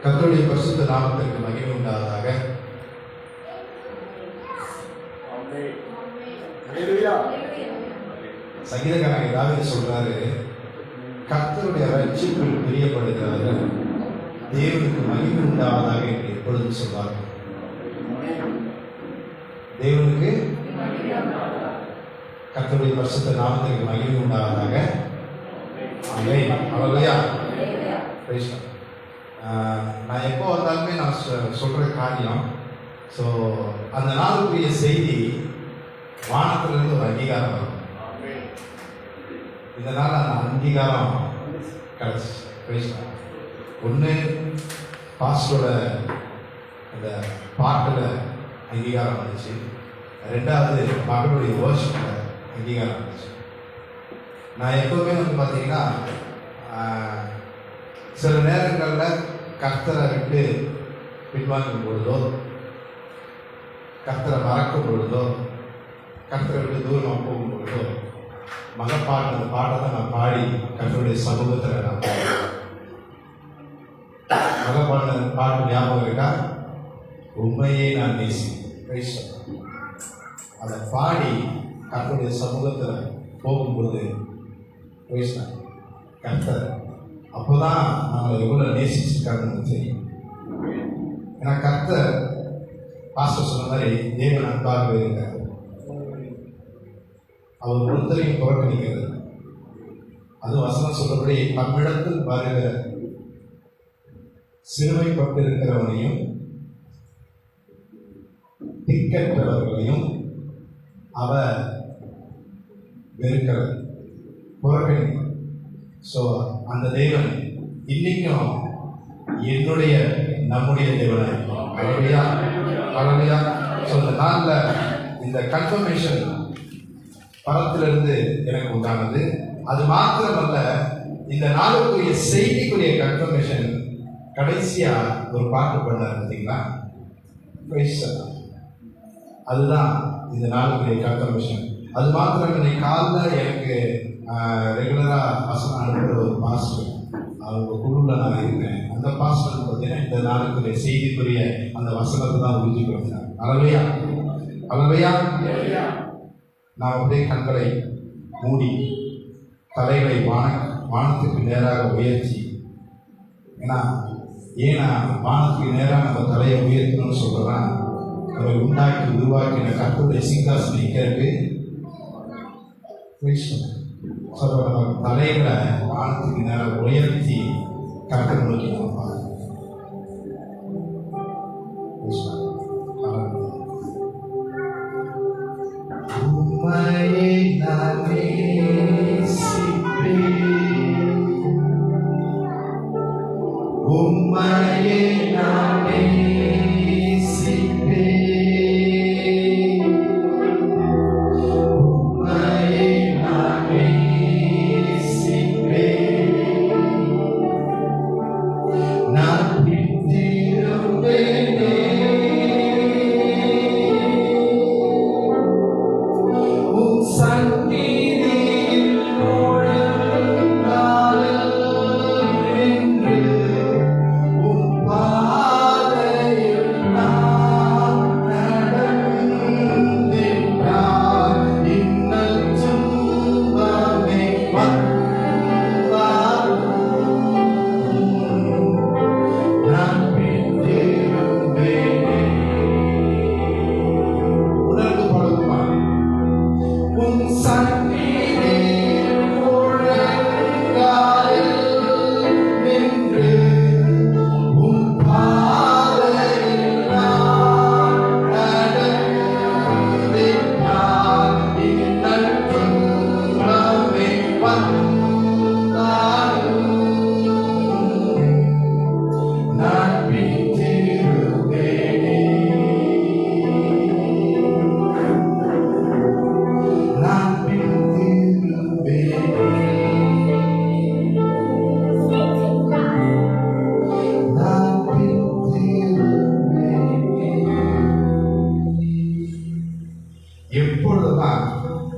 கர்த்தருடைய பரிசுத்த நாமத்திற்கு மகிமை உண்டாவதாக. சங்கீதக்காரன் தாவீது சொல்றாரு, கர்த்தருடைய ரட்சிப்பில் பிரியப்படுகிறவர்கள் தேவனுக்கு மகிமை உண்டாவதாக என்று எப்பொழுதும் சொல்வார்கள். தேவனுக்கு கர்த்தருடைய பரிசுத்த நாமத்திற்கு மகிமை உண்டாவதாக. நான் எப்போ வந்தாலுமே நான் சொல்ற காரியம், ஸோ அந்த நாளுக்குரிய செய்தி வானத்திலிருந்து ஒரு அங்கீகாரம் வரும். இதனால் அந்த அங்கீகாரம் கிடைச்சி ஒன்று பாஸ்டரோட அந்த பாட்டில் அங்கீகாரம் வந்துச்சு, ரெண்டாவது மகளுடைய வேர்ஷிப்பில் அங்கீகாரம் வந்துச்சு. நான் எப்போவுமே பார்த்தீங்கன்னா சில நேரங்களில் கர்த்தரை விட்டு பின்வாங்கும் பொழுதோ, கர்த்தரை மறக்கும் பொழுதோ, கர்த்தரை விட்டு தூரமாக போகும் பொழுதோ மகப்பாட்டு அந்த பாட்டை தான் நான் பாடி கர்த்தருடைய சமூகத்தில் நான் பாடுவேன். மகப்பாட்டு அந்த பாட்டு ஞாபகம் இருக்கா? உண்மையே நான் நேசிக்கிறேன். அதை பாடி கர்த்தருடைய சமூகத்தில் போகும்போது கர்த்தர் அப்போதான் நம்மளை எவ்வளோ நேசிச்சிருக்காருன்னு தெரியும். ஏன்னா கர்த்தர் பாஸ்டர் சொன்ன மாதிரி தேவன் அன்பாக இருக்கார். அவர் ஒருத்தரையும் புறக்கணிக்கிறது. அது வசனம் சொல்றபடி நம்மிடத்தில் வருகிற சிறுமைப்பட்டிருக்கிறவனையும் திக்கற்றவர்களையும் அவர் வெறுக்கிறார், புறக்கணிக்கிறார். ஸோ அந்த தேவன் இன்னைக்கும் என்னுடைய நம்முடைய தேவனை அழகையா அழகையா. ஸோ இந்த நாளில் இந்த கன்ஃபர்மேஷன் படத்திலிருந்து எனக்கு உண்டானது. அது மாத்திரமல்ல, இந்த நாளுக்குரிய செய்திக்குரிய கன்ஃபர்மேஷன் கடைசியா ஒரு பாட்டு பண்ணார் பார்த்தீங்களா? அதுதான் இந்த நாளுக்குரிய கன்ஃபர்மேஷன். அது மாத்திரம் இன்னைக்கு காலையில் எனக்கு ரெகுலராக வசனம் அனுப்புகிற ஒரு பாஸ்டர், அவங்க குழுவில் நான் இருக்கேன். அந்த பாஸ்டர் பார்த்தீங்கன்னா இந்த நாளுக்குரிய செய்திக்குரிய அந்த வசனத்தை தான் உறுதிப்படுத்தினார். அளவையா அளவையா. நான் அப்படியே கண்களை மூடி தலைகளை வானத்துக்கு நேராக உயர்த்தி, ஏன்னா வானத்துக்கு நேராக நம்ம தலையை உயர்த்தணும்னு சொல்கிறேன்னா, அதை உண்டாக்கி உருவாக்கின கர்த்தருடைய சிங்காசனம் இருக்கிறது. நம்ம தலைகளை வானத்துக்கு நேரம் உயர்த்தி கர்த்தர் நோக்கி நம்ம பார்க்கணும். உம்மையே நான் நேசிப்பேன், உம்மையே நான் நேசிப்பேன், உம்மையே நான் நேசிப்பேன், நான் பிரிந்திருப்பேனே, உம் சந்நிதியில் முழங்காலில் நின்று உம் பாதையில் நான் நடந்திட்டால் இன்னல் துன்பமே வந்தாலும் நான் பிரிந்திருப்பேனே. உணர்ந்து பழகுமா? உம் சந்நிதியில் முழங்காலில் நின்று உம் பாதையில் நான் நடந்திட்டால் இன்னல் துன்பமே வந்தாலும் நான் பிரிந்திருப்பேனே, நான் பிரிந்திருப்பேனே, நான் பிரிந்திருப்பேனே. எப்பொழுதுதான்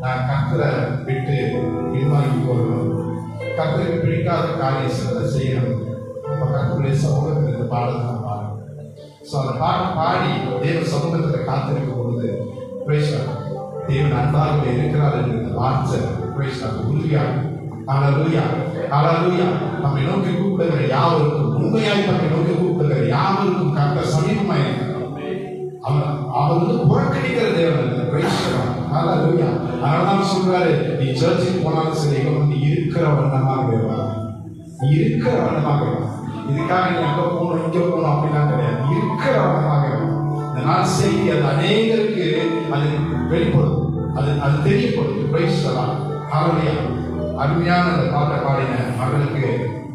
நான் கர்த்தரை விட்டு பின்வாங்கி போகணும், கர்த்தருக்கு பிடிக்காத காரியம் செய்யணும். அப்போ கர்த்தர் கர்த்தருடைய சமூகத்தில் இந்த பாடலை நான் பாடுறேன். ஸோ அந்த பாடம் பாடி தேவ சமூகத்தில் காத்திருக்கும் பொழுது தேவன் அன்பாக இருக்கிறார் என்று இந்த வார்த்தை உறுதியாக நம்மை நோக்கி கூப்பிடுகிற யாவருக்கும், உண்மையாய் நம்மை நோக்கி கூப்பிடுகிற யாவருக்கும் கர்த்தர் சமீபமாய் அவர் புறக்கணிக்கிற தேவன். அதனாலதான் சொல்றாரு, நீ சர்ச்சுக்கு போனாலும் சரி, நீ இருக்கிற வண்ணமாக இருக்கிற வண்ணமாக. இதுக்காக நீ அங்க போகணும் இங்க போகணும் அப்படிலாம் கிடையாது. இருக்கிற வண்ணமாக இந்த நாள் செய்தி அது அநேகருக்கு அது வெளிப்படும், அது தெரியப்படும். அவருடைய அருமையான அந்த பாட்டை பாடின மகளுக்கு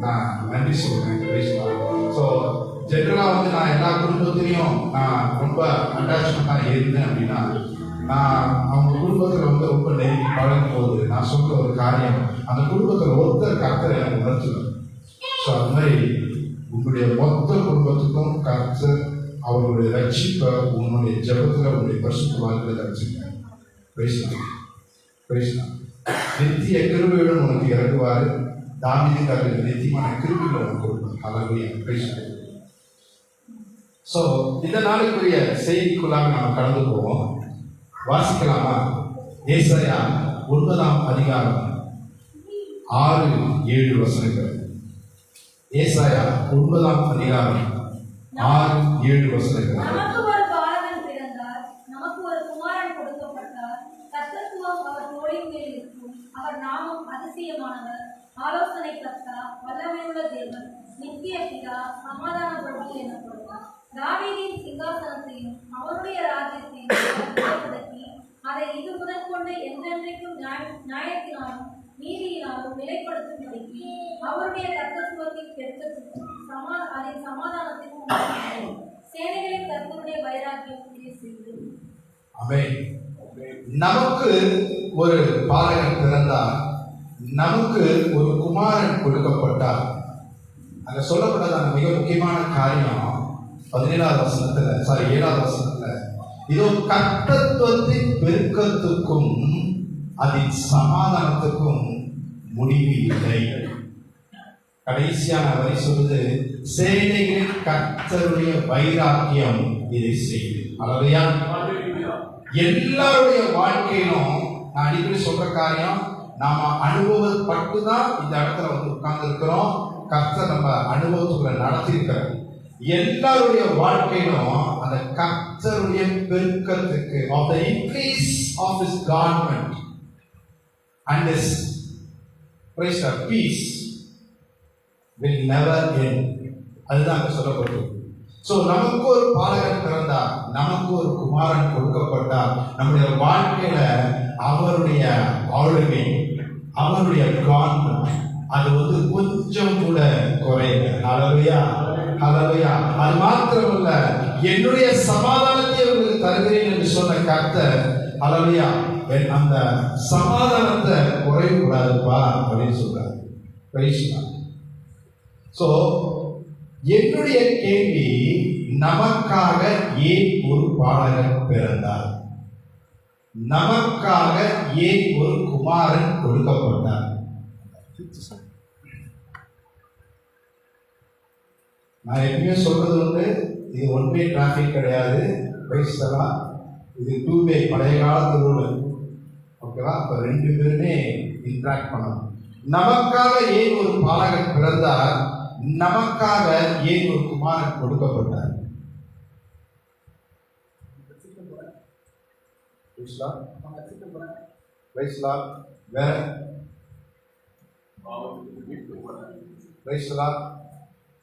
நான் நன்றி சொல்றேன். ஸோ ஜென்ரலாக நான் எல்லா குடும்பத்திலையும் நான் ரொம்ப அட்டாச்மெண்ட்டாக இருந்தேன் அப்படின்னா, நான் அவங்க குடும்பத்தில் ரொம்ப நெருங்கி பழகும் போது நான் சொல்ற ஒரு காரியம் அந்த குடும்பத்தில் ஒருத்தர் கர்த்தர் எனக்கு உணர்த்துவேன். ஸோ அது மாதிரி உங்களுடைய மொத்த குடும்பத்துக்கும் கர்த்தர் அவருடைய ரட்சிப்பை உன்னுடைய ஜபத்தில் உங்களுடைய பரிசுத்த வாழ்க்கையில் ரட்சிப்பேன். நித்திய கிருபையுடன் உனக்கு இறங்குவாரு. தாவீதின் கர்த்தர் நித்தியமான கிருபைகளை உனக்கு கொடுப்பார். ஹல்லேலூயா. ஸோ இந்த நாளுக்குரிய செய்திக்குள்ளாக நாம் கடந்து போவோம். வாசிக்கலாமா? ஏசாயா 9ஆம் அதிகாரம் 6-7 வசனங்கள். ஏசாயா 9ஆம் அதிகாரம் 6-7 வசனங்கள். நமக்கு ஒரு பாலகன் பிறந்தார், நமக்கு ஒரு குமாரன் கொடுக்கப்பட்டார். கர்த்தத்துவம் அவர் தோளின் மேல் இருக்கும். அவர் நாமம் அதிசயமானவர், ஆலோசனை கர்த்தா, வல்லமையுள்ள தேவன், நித்திய பிதா, சமாதான பிரபு எனப்படுவார். தாவீதின் சிங்காசனத்தையும் அவருடைய ராஜ்யத்தையும் நிலைப்படுத்தி அதை இது முதல் கொண்டு என்றென்றைக்கும் நியாயத்தினாலும் நீதியினாலும் நிலைப்படுத்தும்படிக்கு அவருடைய கர்த்தத்துவத்தின் பெருக்கத்துக்கும் அதன் சமாதானத்திற்கும் சேனைகளின் கர்த்தருடைய வைராக்கியம் செய்து. ஆமென். நமக்கு ஒரு பாலகன் பிறந்தார், நமக்கு ஒரு குமாரன் கொடுக்கப்பட்டார். அங்க சொல்லப்பட்டது அந்த மிக முக்கியமான காரியம் 7வது வசனத்துல இதோ கர்த்தத்துவத்தின் பெருக்கத்துக்கும் அதன் சமாதானத்துக்கும் முடிவு இல்லை. கடைசியான வரி சொல்லுது, சேனைகளின் கர்த்தருடைய வைராக்கியம் இதை செய்து. அல்லையா? எல்லாருடைய வாழ்க்கையிலும் நான் அடிக்கடி சொல்ற காரியம், நாம அனுபவப்பட்டுதான் இந்த இடத்துல உட்கார்ந்து இருக்கிறோம். கர்த்தர் நம்ம அனுபவத்துக்குள்ள நடத்திருக்கிறார். எல்லாருடைய வாழ்க்கையிலும் அந்த கர்த்தருடைய பெருக்கத்துக்கு of the increase of his government and his peace will never end. அதுதான் அங்க சொல்லப்பட்டது. சோ நமக்கு ஒரு பாலகன் பிறந்தார், நமக்கு ஒரு குமாரன் கொடுக்கப்பட்டார். நம்முடைய வாழ்க்கையில அவருடைய ஆளுகை, அவருடைய கவர்மெண்ட் அது கொஞ்சம் கூட குறையல. ஹல்லேலூயா, ஹல்லேலூயா. அது மாத்திரமல்ல, என்னுடைய சமாதானத்தை உங்களுக்கு தருகிறேன் என்று சொன்ன கர்த்தர், ஹல்லேலூயா, அந்த சமாதானத்தை குறையக்கூடாதுப்பா அப்படின்னு சொல்றாரு. சோ என்னுடைய கேள்வி, நமக்காக ஏன் ஒரு பாலகன் பிறந்தார்? நமக்காக ஏன் ஒரு குமாரன் கொடுக்கப்பட்டார்? நான் எப்பயுமே சொல்றது இது ஒன் வே டிராபிக் கிடையாது, இது 2 வே பழைய காலத்து ரூல். ஓகேவா? இப்ப 2 பேருமே இன்டராக்ட் பண்ணணும். நமக்காக ஏன் ஒரு பாலகன் பிறந்தார்? நமக்காக ஏன் ஒரு குமாரன் கொடுக்கப்பட்டார்?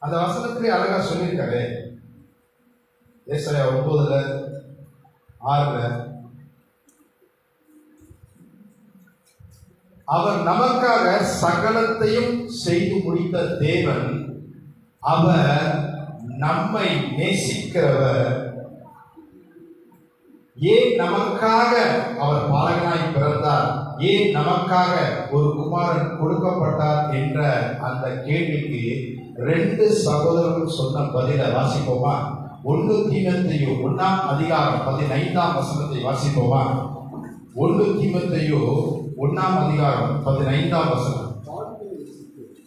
அந்த வசனத்திலே அழகா சொல்லியிருக்காரு. ஏசாயா 9:6 அவர் நமக்காக சகலத்தையும் செய்து முடித்த தேவன், அவர் நம்மை நேசிக்கிறவர். ஏன் நமக்காக அவர் பாலகனாய் பிறந்தார், ஏன் நமக்காக ஒரு குமாரன் கொடுக்கப்பட்டார் என்ற அந்த கேள்விக்கு 2 சகோதரர்கள் சொன்ன பதில வாசிப்போமா? 1 தீமோத்தேயு 1ஆம் அதிகாரம் 15ஆம் வசனத்தை வாசிப்போமா? 1 தீமோத்தேயு 1ஆம் அதிகாரம் 15ஆம் வசனம்.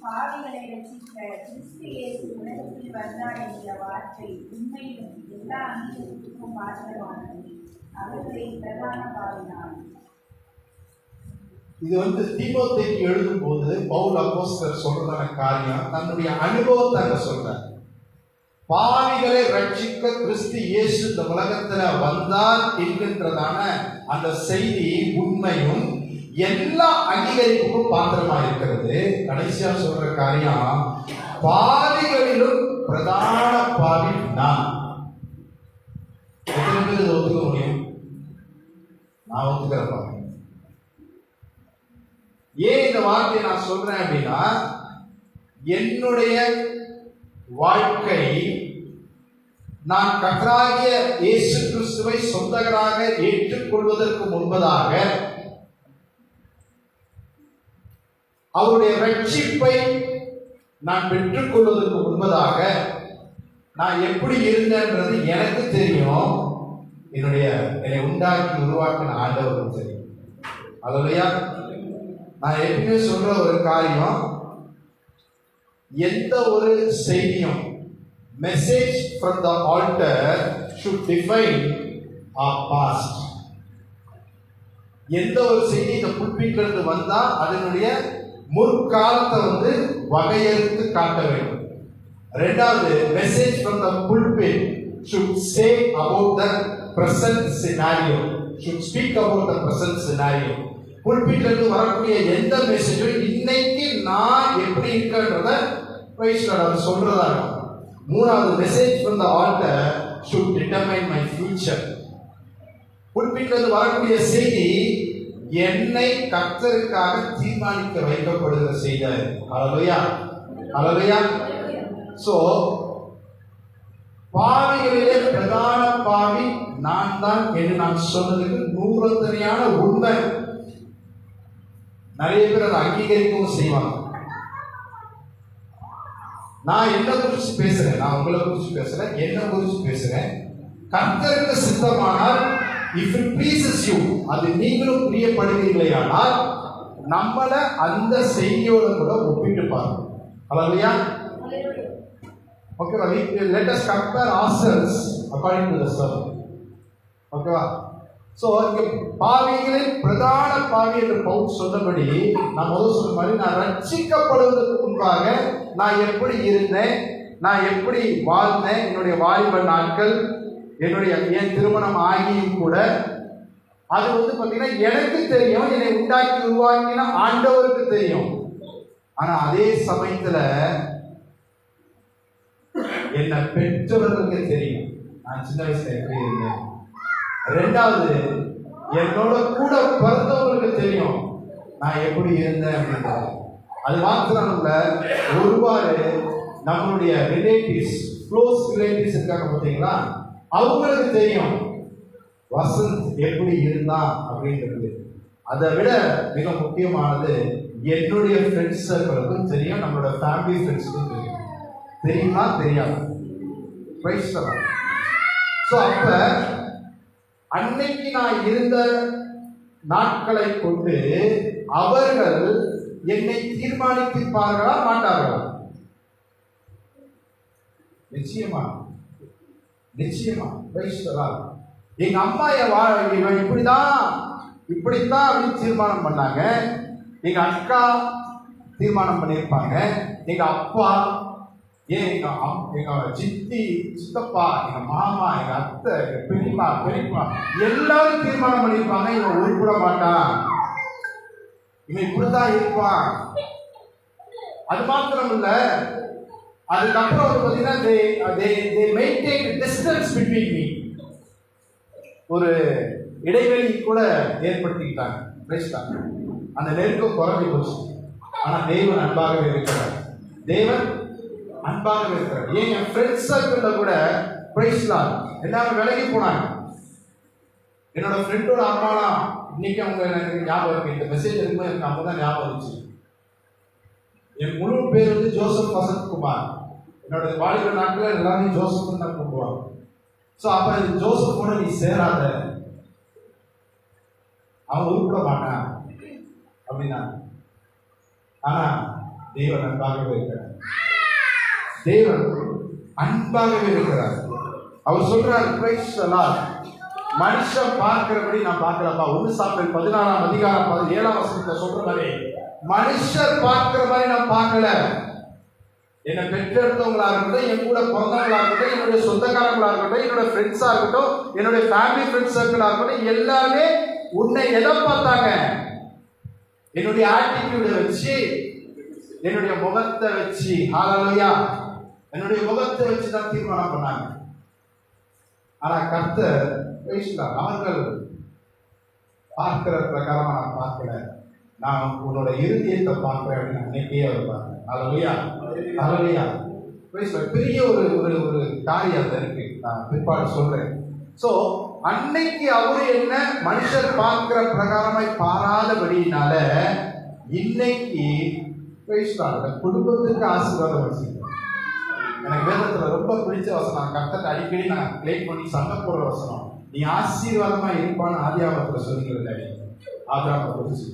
பாவிகளை ரட்சிக்க கிறிஸ்து இயேசு உலகத்தில் வந்தார் என்கிற வார்த்தை உண்மையிலும் எல்லா அங்கீகரிப்புக்கும் பாத்திரமானது. அவர்களை பிரதான பாவினார். இது தீமோத்தேயுக்கு எழுதும் போது பவுல் அப்போஸ்தலர் சொல்றதான காரியம் தன்னுடைய அனுபவத்தை அங்க சொல்றார். பாவிகளை ரட்சிக்க கிறிஸ்து இயேசு இந்த உலகத்துல வந்தார் என்கின்றதான அந்த செய்தி உண்மையும் எல்லா அங்கீகரிப்புக்கும் பாத்திரமா இருக்கிறது. கடைசியா சொல்ற காரியம், பாவிகளிலும் பிரதான பாவி நான். எத்தனை பேர் இதை ஒத்துக்க முடியும்? நான் ஒத்துக்கிறப்பா. ஏன் இந்த வார்த்தையை நான் சொல்றேன் அப்படின்னா, என்னுடைய வாழ்க்கை நான் கர்த்தராகிய இயேசு கிறிஸ்துவை சொந்தகராக ஏற்றுக்கொள்வதற்கு முன்பதாக அவருடைய ரட்சிப்பை நான் பெற்றுக்கொள்வதற்கு முன்பதாக நான் எப்படி இருந்தேன்றது எனக்கு தெரியும். என்னை உண்டாக்கி உருவாக்கின ஆண்டவருக்கு தெரியும். அல்லையா? நான் எப்பயுமே சொல்ற ஒரு காரியம், எந்த ஒரு செய்தியும் message from the alter should define our past. எந்த ஒரு செய்தி இந்த புல்பிட்ல இருந்து வந்தா அதனுடைய முற்காலத்தை வகையறுத்து காட்ட வேண்டும். ரெண்டாவது, message from the pulpit should say about the present scenario, should speak about the present scenario. புல்பிட்ல இருந்து வரக்கூடிய எந்த மெசேஜும் இன்னைக்கு நான் எப்படி இருக்கன்றத அவர் சொல்றதா இருக்கும். மூணாவது, message from the alter should determine my future. புல்பிட்ல இருந்து வரக்கூடிய செய்தி என்னை கர்த்தருக்காக தீர்மானிக்க வைக்கப்படுகிற செய்தி. ஹல்லேலூயா, ஹல்லேலூயா. சோ பாவிகளிலே பிரதான பாவி நான் தான் என்று நான் சொன்னதுக்கு நூறத்தனையான உண்மை. நிறைய பேர் அதை அங்கீகரிக்கவும் செய்வாங்க. நான் என்ன குறிச்சு பேசுறேன்? நான் உங்களை குறிச்சு பேசுறேன், என்ன குறிச்சு பேசுறேன். கர்த்தருக்கு சித்தமானால், if it pleases you, அது நீங்களும் பிரியப்படுவீர்களே ஆனால் நம்மள அந்த செய்தியோட கூட ஒப்பிட்டு பாருங்க. ஹல்லேலூயா. ஓகேவா? let us compare ourselves according to the sermon. ஓகேவா? சோ இங்க பாவிகளின் பிரதான பாவி என்று பவுல் சொன்னபடி, நான் முதல் சொன்ன மாதிரி, நான் ரட்சிக்கப்படுவதற்கு முன்பாக நான் எப்படி இருந்தேன், நான் எப்படி வாழ்ந்தேன், என்னுடைய வாலிப நாட்கள், என் திருமணம் ஆகியும் கூட அது பார்த்தீங்கன்னா எனக்கு தெரியும், என்னை உண்டாக்கி உருவாக்கின ஆண்டவருக்கு தெரியும். ஆனா அதே சமயத்துல என்னை பெற்றவர்களுக்கு தெரியும் நான் சின்ன வயசுல எப்படி இருந்தேன். ரெண்டாவது, என்னோட கூட பிறந்தவங்களுக்கு தெரியும் நான் எப்படி இருந்தேன் அப்படின்றது. அது மாத்திரம் இல்ல, ஒருவாறு நம்மளுடைய ரிலேட்டிவ்ஸ், க்ளோஸ் ரிலேட்டிவ்ஸ் இருக்காங்க பார்த்தீங்களா, அவங்களுக்கு தெரியும் வசந்த் எப்படி இருந்தான் அப்படின்றது. அதை விட மிக முக்கியமானது, என்னுடைய ஃப்ரெண்ட்ஸ் சர்க்கிளுக்கும் தெரியும், நம்மளோட ஃபேமிலி ஃப்ரெண்ட்ஸுக்கும் தெரியும். தெரியுமா? தெரியாது. ஸோ அப்ப அன்னைக்கு நான் இருந்த நாட்களை கொண்டு அவர்கள் என்னை தீர்மானித்திருப்பார்களா மாட்டார்களா? நிச்சயமா, நிச்சயமா. எங்க அம்மா இவன் இப்படித்தான் அப்படின்னு தீர்மானம் பண்ணாங்க. எங்க அக்கா தீர்மானம் பண்ணியிருப்பாங்க. எங்க அப்பா, எங்க சித்தி, சித்தப்பா, எங்க மாமா, எங்க அத்தை, எங்க பெரியப்பா எல்லாரும் தீர்மானம் பண்ணியிருப்பாங்க, இவன் உருப்பிட மாட்டான், இவன் இப்படிதான் இருப்பான். அது மாத்திரம் இல்ல, அதுக்கப்புறம் பார்த்தீங்கன்னா they maintain distance between me. ஒரு இடைவெளி கூட ஏற்படுத்திக்கிட்டாங்க. அந்த நெருக்கம் குறைஞ்சி போச்சு. ஆனா தேவன் அன்பாகவே இருக்கிறார். தேவன் அன்பாகவே இருக்கிறார். ஏன் என் ஃப்ரெண்ட்ஸ் சர்க்கிள்ல கூட எல்லாரும் விலகி போனாங்க. என்னோட ஃப்ரெண்டோட அம்மாலாம் இன்னைக்கு அவங்க எனக்கு ஞாபகம் இருக்கு. இந்த மெசேஜ் இருக்கும்போது எனக்கு அவங்க தான் ஞாபகம் இருந்துச்சு. என் முழு பேர் ஜோசப் வசந்த் குமார். என்னோட வாலிப நாட்கள் எல்லாரும் ஜோசப் தான் கூப்பிடுவாங்க. ஸோ அப்ப ஜோசப்போட நீ சேராத, அவன் உருப்பிட மாட்டான் அப்படின்னா. ஆனா தேவன் அன்பாகவே இருக்கிறார். தேவன் அன்பாகவே இருக்கிறார். அவர் சொல்றார், பிரைஸ் தி லார்ட், மனுஷன் பார்க்கிறபடி நான் பார்க்கலப்பா. 1 சாமுவேல் 16ஆம் அதிகாரம் 17ஆம் வசனத்துல சொல்ற மாதிரி, மனுஷர் பார்க்கிற மாதிரி நான் பார்க்கல. என்னை பெற்றெடுத்தவங்களா இருக்கட்டும், என் கூட பிறந்தவங்களா இருக்கட்டும், என்னுடைய சொந்தக்காரங்களா இருக்கட்டும், என்னோட ஃப்ரெண்ட்ஸா இருக்கட்டும், என்னுடைய ஃபேமிலி ஃப்ரெண்ட்ஸ் சர்க்கிளா இருக்கட்டும், எல்லாருமே உன்னை எதை பார்த்தாங்க? என்னுடைய ஆட்டிடியூட வச்சு, என்னுடைய முகத்தை வச்சு, ஹalleluya, என்னுடைய முகத்தை வச்சு தான் தீர்மானம் பண்ணாங்க. ஆனா கர்த்தர் அவர்கள் பார்க்கிற பிரகாரமா நான் பார்க்கல, நான் உன்னோட இருதயத்தை பார்க்கிறேன் அப்படின்னு அன்னைக்கே அவர் பார்க்கிறேன். ஹalleluya, ஹalleluya. பெரிய ஒரு காரியம் இருக்கு, நான் பிற்பாடு சொல்றேன். சோ அன்னைக்கு அவரு என்ன மனுஷர் பார்க்கிற பிரகாரமாய் பாராதபடினால இன்னைக்கு குடும்பத்துக்கு ஆசீர்வாதம் வச்சு. எனக்கு வேதத்துல ரொம்ப பிடிச்ச வசனம், கர்த்தர் அடிக்கடி நான் கிளைம் பண்ணி சண்டை போடுற வசனம், நீ ஆசீர்வாதமா இருப்பான்னு ஆதியாகமத்துல சொல்லிக்கிறது. ஆபிரகாமை குறிச்சு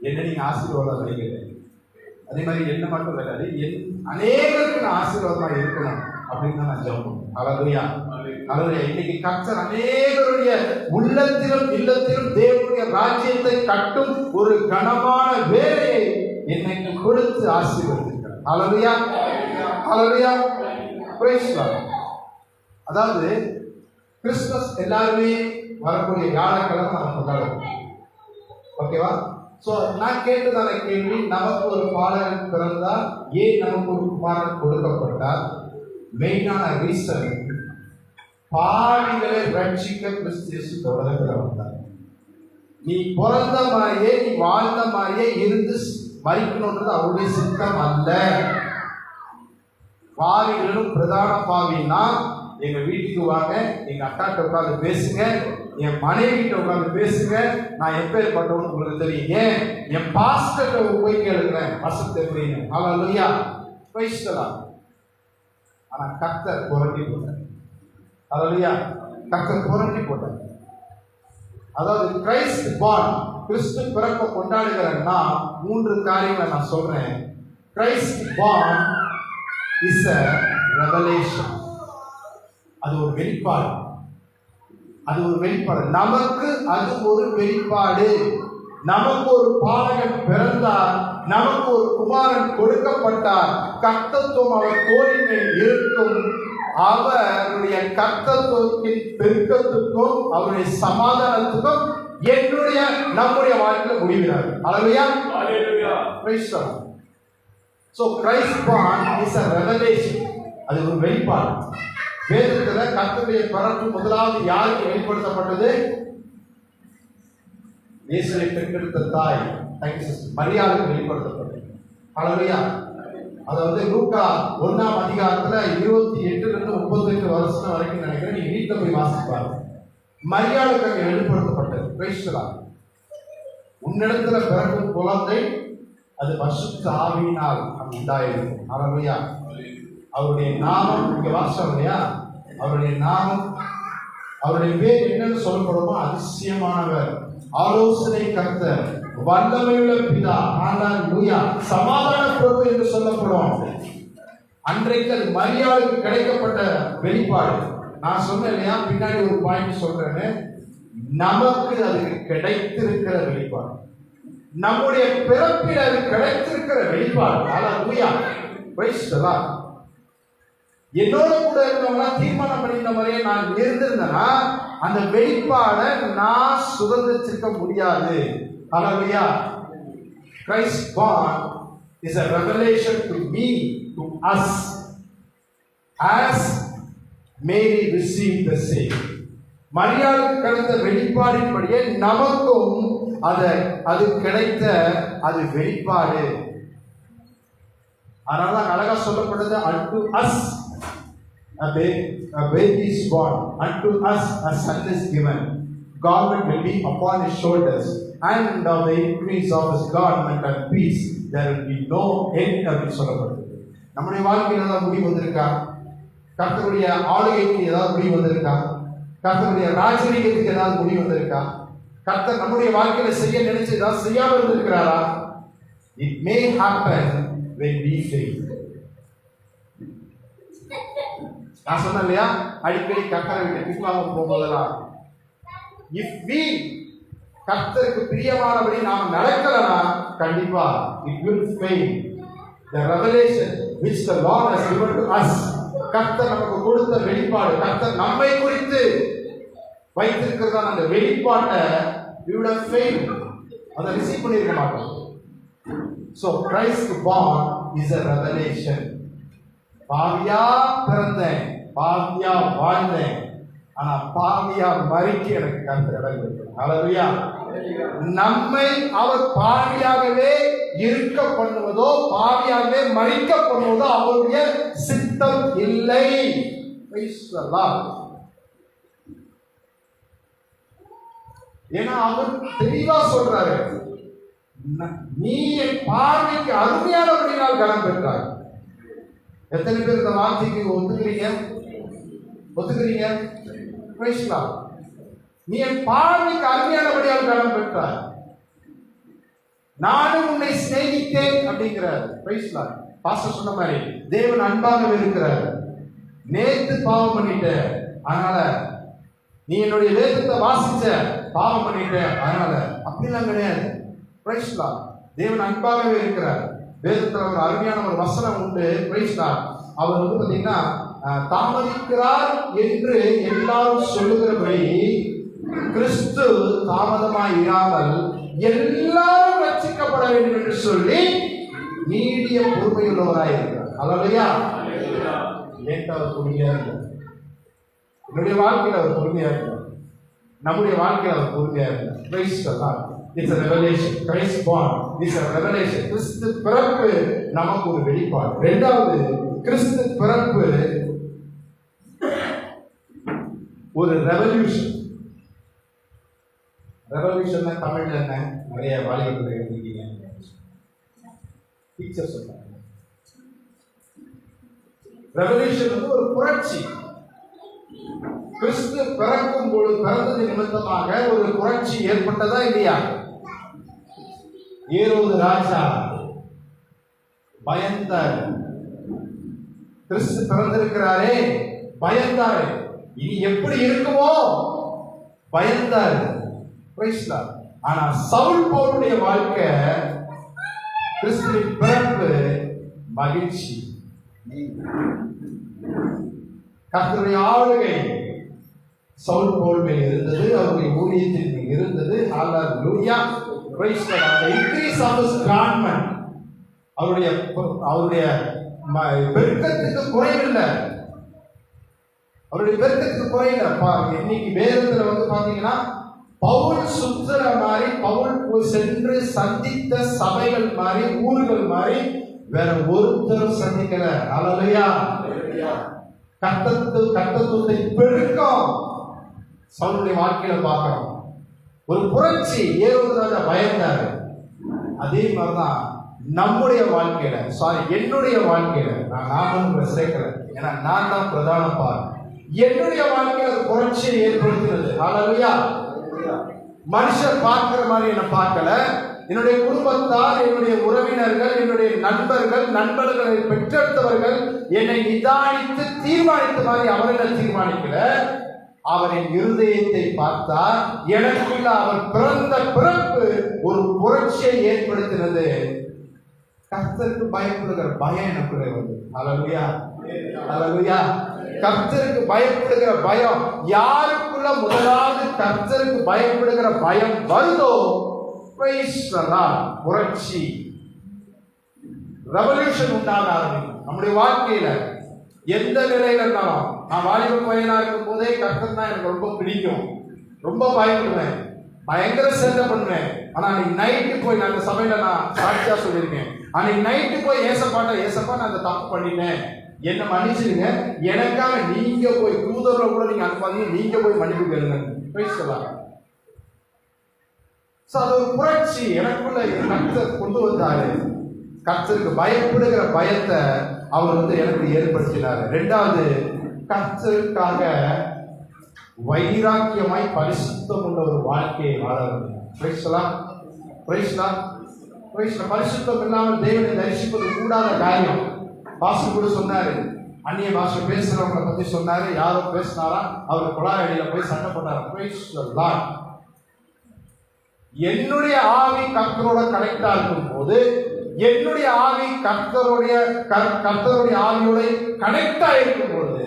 என்ன நீங்க ஆசீர்வாதம் கிடைக்கிறது, அதே மாதிரி என்ன மட்டும் கிடையாது, அநேகருக்கு நான் ஆசீர்வாதமா இருக்கணும் அப்படின்னு தான் நான் ஜெபம். ஹalleluya, ஹalleluya. இன்னைக்கு கர்த்தர் அநேகருடைய உள்ளத்திலும் இல்லத்திலும் தேவனுடைய ராஜ்யத்தை கட்டும் ஒரு கனமான வேலையை என்னைக்கு கொடுத்து ஆசீர்வதிக்கிறார். ஹalleluya, ஹalleluya, praise God. அதாவது கிறிஸ்துமஸ் எல்லாருமே வரக்கூடிய வியாழக்கிழமை நம்ம கொண்டாடுவோம். ஓகேவா? சோ நான் கேட்டதான கேள்வி, நமக்கு ஒரு பாலகன் பிறந்தால், ஏன் நமக்கு ஒரு குமாரன் கொடுக்கப்பட்டார்? மெயினான ரீசன், பாவிகளை ரட்சிக்க கிறிஸ்து தொடர்ந்து வந்தார். நீ பிறந்த மாதிரியே, நீ வாழ்ந்த மாதிரியே இருந்து மரிக்கணும்ன்றது அவருடைய சித்தம் அல்ல. பாவிகளும் பிரதான பாவின்னா எங்க வீட்டுக்கு வாங்க, எங்க அக்காட்ட உட்காந்து பேசுங்க, என் மனைவி கிட்ட உட்காந்து பேசுங்க, நான் எப்பேற்பட்டவன்னு உங்களுக்கு தெரியும். ஏன் என் பாஸ்டர்ட்ட போய் கேளுங்க வசத்தை எப்படின்னு. ஹalleluya, பிரைஸ் தி லார்ட். ஆனா கர்த்தர் புரட்டி போட்டார். ஹalleluya, கர்த்தர் புரட்டி போட்டார். அதாவது கிரைஸ்ட் பார்ன், கிறிஸ்து பிறப்பை கொண்டாடுகிறேன்னா 3 காரியங்களை நான் சொல்றேன். Christ born is a revelation. அது ஒரு வெளிப்பாடு, அது ஒரு வெளிப்பாடு. நமக்கு அது ஒரு வெளிப்பாடு. நமக்கு ஒரு பாலகன் பிறந்தார், நமக்கு ஒரு குமாரன் கொடுக்கப்பட்டார். கர்த்தத்துவம் அவர் தோளின் மேல் இருக்கும். அவருடைய கர்த்தத்துவத்தின் பெருக்கத்துக்கும் அவருடைய சமாதானத்துக்கும் என்னுடைய நம்முடைய வாழ்க்கையில முடிகிறார். ஹalleluya, ஹalleluya, praise God. So Christ born is a revelation. அது ஒரு வெளிப்பாடு. வேதத்துல கர்த்தருடைய பிறப்பு முதலாவது யாருக்கு வெளிப்படுத்தப்பட்டது? இயேசுவை பெற்றெடுத்த தாய் மரியாளுக்கு வெளிப்படுத்தப்பட்டது. ஹalleluya. அதாவது லூக்கா 1ஆம் அதிகாரத்துல 28 38 வருஷம் வரைக்கும் நினைக்கிறேன், நீங்க வீட்டுல போய் வாசிப்பாங்க. மரியாளுக்கு அங்கே வெளிப்படுத்தப்பட்டது. Price the Lord. உன்னிடத்துல பிறக்கும் குழந்தை அது பரிசுத்த ஆவியினால் உண்டாயிருக்கும். ஹalleluya. அவருடைய நாமம் இங்க வாசம் இல்லையா, அவருடைய நாமம், அவருடைய பேர் என்னன்னு சொல்லப்படுமோ, அதிசயமானவர், ஆலோசனை கர்த்தர், வல்லமையுள்ள பிதா, ஹalleluya, சமாதான பிரபு என்று சொல்லப்படும். அன்றைக்கு அது மரியாளுக்கு கிடைக்கப்பட்ட வெளிப்பாடு. நான் சொன்னேன் இல்லையா, பின்னாடி ஒரு பாயிண்ட் சொல்றேன்னு, நமக்கு அது கிடைத்திருக்கிற வெளிப்பாடு, நம்முடைய பிறப்பில் அது கிடைத்திருக்கிற வெளிப்பாடு. ஹalleluya, பிரைஸ் தி லார்ட். என்னோட கூட இருந்தவங்க தீர்மானம் பண்ணின மாதிரியே நான் இருந்திருந்தேன்னா அந்த வெளிப்பாடை நான் சுதந்திரிச்சிருக்க முடியாது. ஹalleluya. Christ born is a revelation to me, to us, as Mary received the same. மரியாளுக்கு கிடைத்த வெளிப்பாடின்படியே நமக்கும் அது கிடைத்த அது வெளிப்பாடு. அதனால அழகா சொல்லப்படுது, unto us a baby is born, unto us a son is given, government will be upon his shoulders, and of the increase of his government and peace there will be no end. அப்படின்னு சொல்லப்படுது. நம்முடைய வாழ்க்கையில் ஏதாவது முடிவு வந்திருக்கா? கர்த்தருடைய ஆளுகைக்கு ஏதாவது முடிவு வந்திருக்கா? கர்த்தருடைய ராஜரீகத்துக்கு ஏதாவது முடிவு வந்திருக்கா? கர்த்தர் நம்முடைய வாழ்க்கையில செய்ய நினைச்சு ஏதாவது செய்யாமல் இருந்திருக்கிறாரா? It may happen when we fail. நான் சொன்னேன் இல்லையா, அடிக்கடி கர்த்தரை விட்டு பின்வாங்க போகும்போதெல்லாம் இஃப் வி கர்த்தருக்கு பிரியமானபடி நாம நடக்கலனா கண்டிப்பா it will fail. The revelation which the Lord has given to us, கர்த்தர் நமக்கு கொடுத்த வெளிப்பாடு, கர்த்தர் நம்மை குறித்து வைத்திருக்கிறதான அந்த வெளிப்பாட்டை we would have failed. அதை ரிசீவ் பண்ணிருக்க மாட்டோம். So Christ born is a revelation. பாவியா பிறந்தேன், பாவியா வாழ்ந்தேன், ஆனா பாவியா மரிக்க எனக்கு கர்த்தர் இடம் கொடுத்தார். ஹல்லேலூயா. நம்மை அவர் பாவியாகவே இருக்க பண்ணுவதோ பாவியாகவே மரிக்க பண்ணுவதோ அவருடைய சித்தம் இல்லை. ஏன்னா அவர் தெளிவா சொல்றாரு, நீ என் பார்வைக்கு அருமையானபடியால் கனம் பெற்றாய். எத்தனை பேர் இந்த வார்த்தைக்கு ஒத்துக்கிறீங்க? நீ என் பார்வைக்கு அருமையானபடியால் கனம் பெற்றாய், நானும் உன்னை சிநேகித்தேன் அப்படிங்கிறார். பாஸ்டர் சொன்ன மாதிரி தேவன் அன்பாக இருக்கிறார். நேத்து பாவம் பண்ணிட்ட, அதனால நீ என்னுடைய வேதத்தை வாசிச்ச, பாவம் பண்ணிட்ட, அதனால அப்படிலாம் கிடையாது. தேவன் அன்பாகவே இருக்கிறார். வேதத்தில் ஒரு அருமையான ஒரு வசனம் உண்டு. அவர் வந்து பாத்தீங்கன்னா தாமதிக்கிறார் என்று எல்லாரும் சொல்லுகிறபடி கிறிஸ்து தாமதமாய் இராமல் எல்லாரும் ரட்சிக்கப்பட வேண்டும் என்று சொல்லி நீடிய பொறுமையுள்ளவராய் இருக்கிறார். அல்லேலூயா. லேட்டா அவர் பொறுமையா இருந்தார். என்னுடைய வாழ்க்கையில் அவர் பொறுமையா இருந்தார். நம்முடைய வாழ்க்கையில் அவர் பொறுமையா இருந்தார். Praise the Lord. It's a revelation. Christ born is a revelation. கிறிஸ்து பிறப்பு நமக்கு ஒரு வெளிப்பாடு. இரண்டாவது, கிறிஸ்து பிறப்பு ஒரு ரெவல்யூஷன். ரெவல்யூஷன் தமிழ்ல என்ன? நிறைய வாலிபர்கள் எழுதிட்டீங்க. டீச்சர் சொல்றாங்க ரெவல்யூஷன் வந்து ஒரு புரட்சி. கிறிஸ்து பிறக்கும் பொழுது பிறந்தது நிமித்தமாக ஒரு புரட்சி ஏற்பட்டதா இல்லையா? ஏரோது ராஜா பயந்தார். கிறிஸ்து பிறந்திருக்கிறாரே, பயந்தாரு. இனி எப்படி இருக்குமோ பயந்தாரு. ஆனா சவுல் பவுலுடைய வாழ்க்கை, கிறிஸ்துவின் பிறப்பு மகிழ்ச்சி. கர்த்தருடைய ஆளுகை சவுல் பவுல் மேல் இருந்தது, அவருடைய ஊழியத்தின் மேல் இருந்தது. Hallelujah. Praise the lord. Increase of his காட்மென்ட், அவருடைய பெருக்கத்துக்கு குறைவில்லை. அவருடைய பெருக்கத்துக்கு குறையில்லை. இன்னைக்கு வேதத்துல வந்து பாத்தீங்கன்னா பவுல் சுத்துற மாதிரி, பவுல் சென்று சந்தித்த சபைகள் மாதிரி, ஊர்கள் மாதிரி வேற ஒருத்தரும் சந்திக்கல. ஹல்லேலூயா. கர்த்தத்துவத்தை பெருக்கம் சவுலுடைய வாழ்க்கையில பார்க்கிறோம். ஒரு புரட்சி. ஏரோது ராஜா பயந்தாரு. அதே மாதிரிதான் நம்முடைய வாழ்க்கையில, என்னுடைய வாழ்க்கையில, நான் சேர்க்கிறேன், ஏன்னா நான் தான் பிரதான பார். என்னுடைய வாழ்க்கையில புரட்சியை ஏற்படுத்துறது. ஹல்லேலூயா. மனுஷர் பார்க்கிற மாதிரி என்ன பார்க்கல. என்னுடைய குடும்பத்தார், என்னுடைய உறவினர்கள், என்னுடைய நண்பர்களை பெற்றெடுத்தவர்கள் என்னை நிதானித்து தீர்மானித்த மாதிரி அவர்கள் தீர்மானிக்கல. அவரின் இருதயத்தை பார்த்தார். எனக்குள்ள அவர் பிறந்த பிறப்பு ஒரு புரட்சியை ஏற்படுத்தினது. கர்த்தருக்கு பயப்படுகிற பயம் எனக்குள்ளே வந்து. ஹல்லேலூயா. ஹல்லேலூயா. கர்த்தருக்கு பயப்படுகிற பயம். யாருக்குள்ள முதலாவது கர்த்தருக்கு பயப்படுகிற பயம் வருதோ, புரட்சி, ரெவல்யூஷன் உண்டாக ஆரம்பிக்கும் நம்முடைய வாழ்க்கையில. எந்த நிலையில இருந்தாலும், நான் வாலிப பையனா இருக்கும் போதே கர்த்தர் தான் எனக்கு ரொம்ப பிடிக்கும். ரொம்ப பயப்படுவேன், பயங்கர சேட்டை பண்ணுவேன். ஆனா அன்னைக்கு நைட்டு போய், நான் அந்த சபையில நான் சாட்சியா சொல்லியிருக்கேன், அன்னைக்கு நைட்டு போய் ஏசப்பா நான் அந்த தப்பு பண்ணிட்டேன், என்ன மன்னிச்சிருங்க, எனக்காக நீங்க போய் தூதரை கூட நீங்க அனுப்பாதீங்க, நீங்க போய் மன்னிப்பு கேளுங்க. பேசலாம். அது ஒரு புரட்சி எனக்குள்ள கர்த்தர் கொண்டு வந்தாரு. கர்த்தருக்கு பயப்படுகிற பயத்தை அவர் வந்து எனக்கு ஏற்படுத்தினார். இரண்டாவது, கர்த்தருக்காக வைராக்கியமாய் பரிசுத்தம் உள்ள ஒரு வாழ்க்கையை வாழ வேண்டும். பரிசுத்தம் இல்லாமல் தேவனை தரிசிப்பது கூடாத காரியம். பாஸ்டர் கூட சொன்னாரு, அந்நிய பாஷை பேசுறவங்களை பத்தி சொன்னாரு. யாரோ பேசினாரா, அவர் குழாய் அடியில போய் சண்டை போட்டார். என்னுடைய ஆவி கர்த்தரோட கனெக்டா இருக்கும் போது, என்னுடைய ஆவி கர்த்தருடைய ஆவியோட கனெக்டா இருக்கும் பொழுது,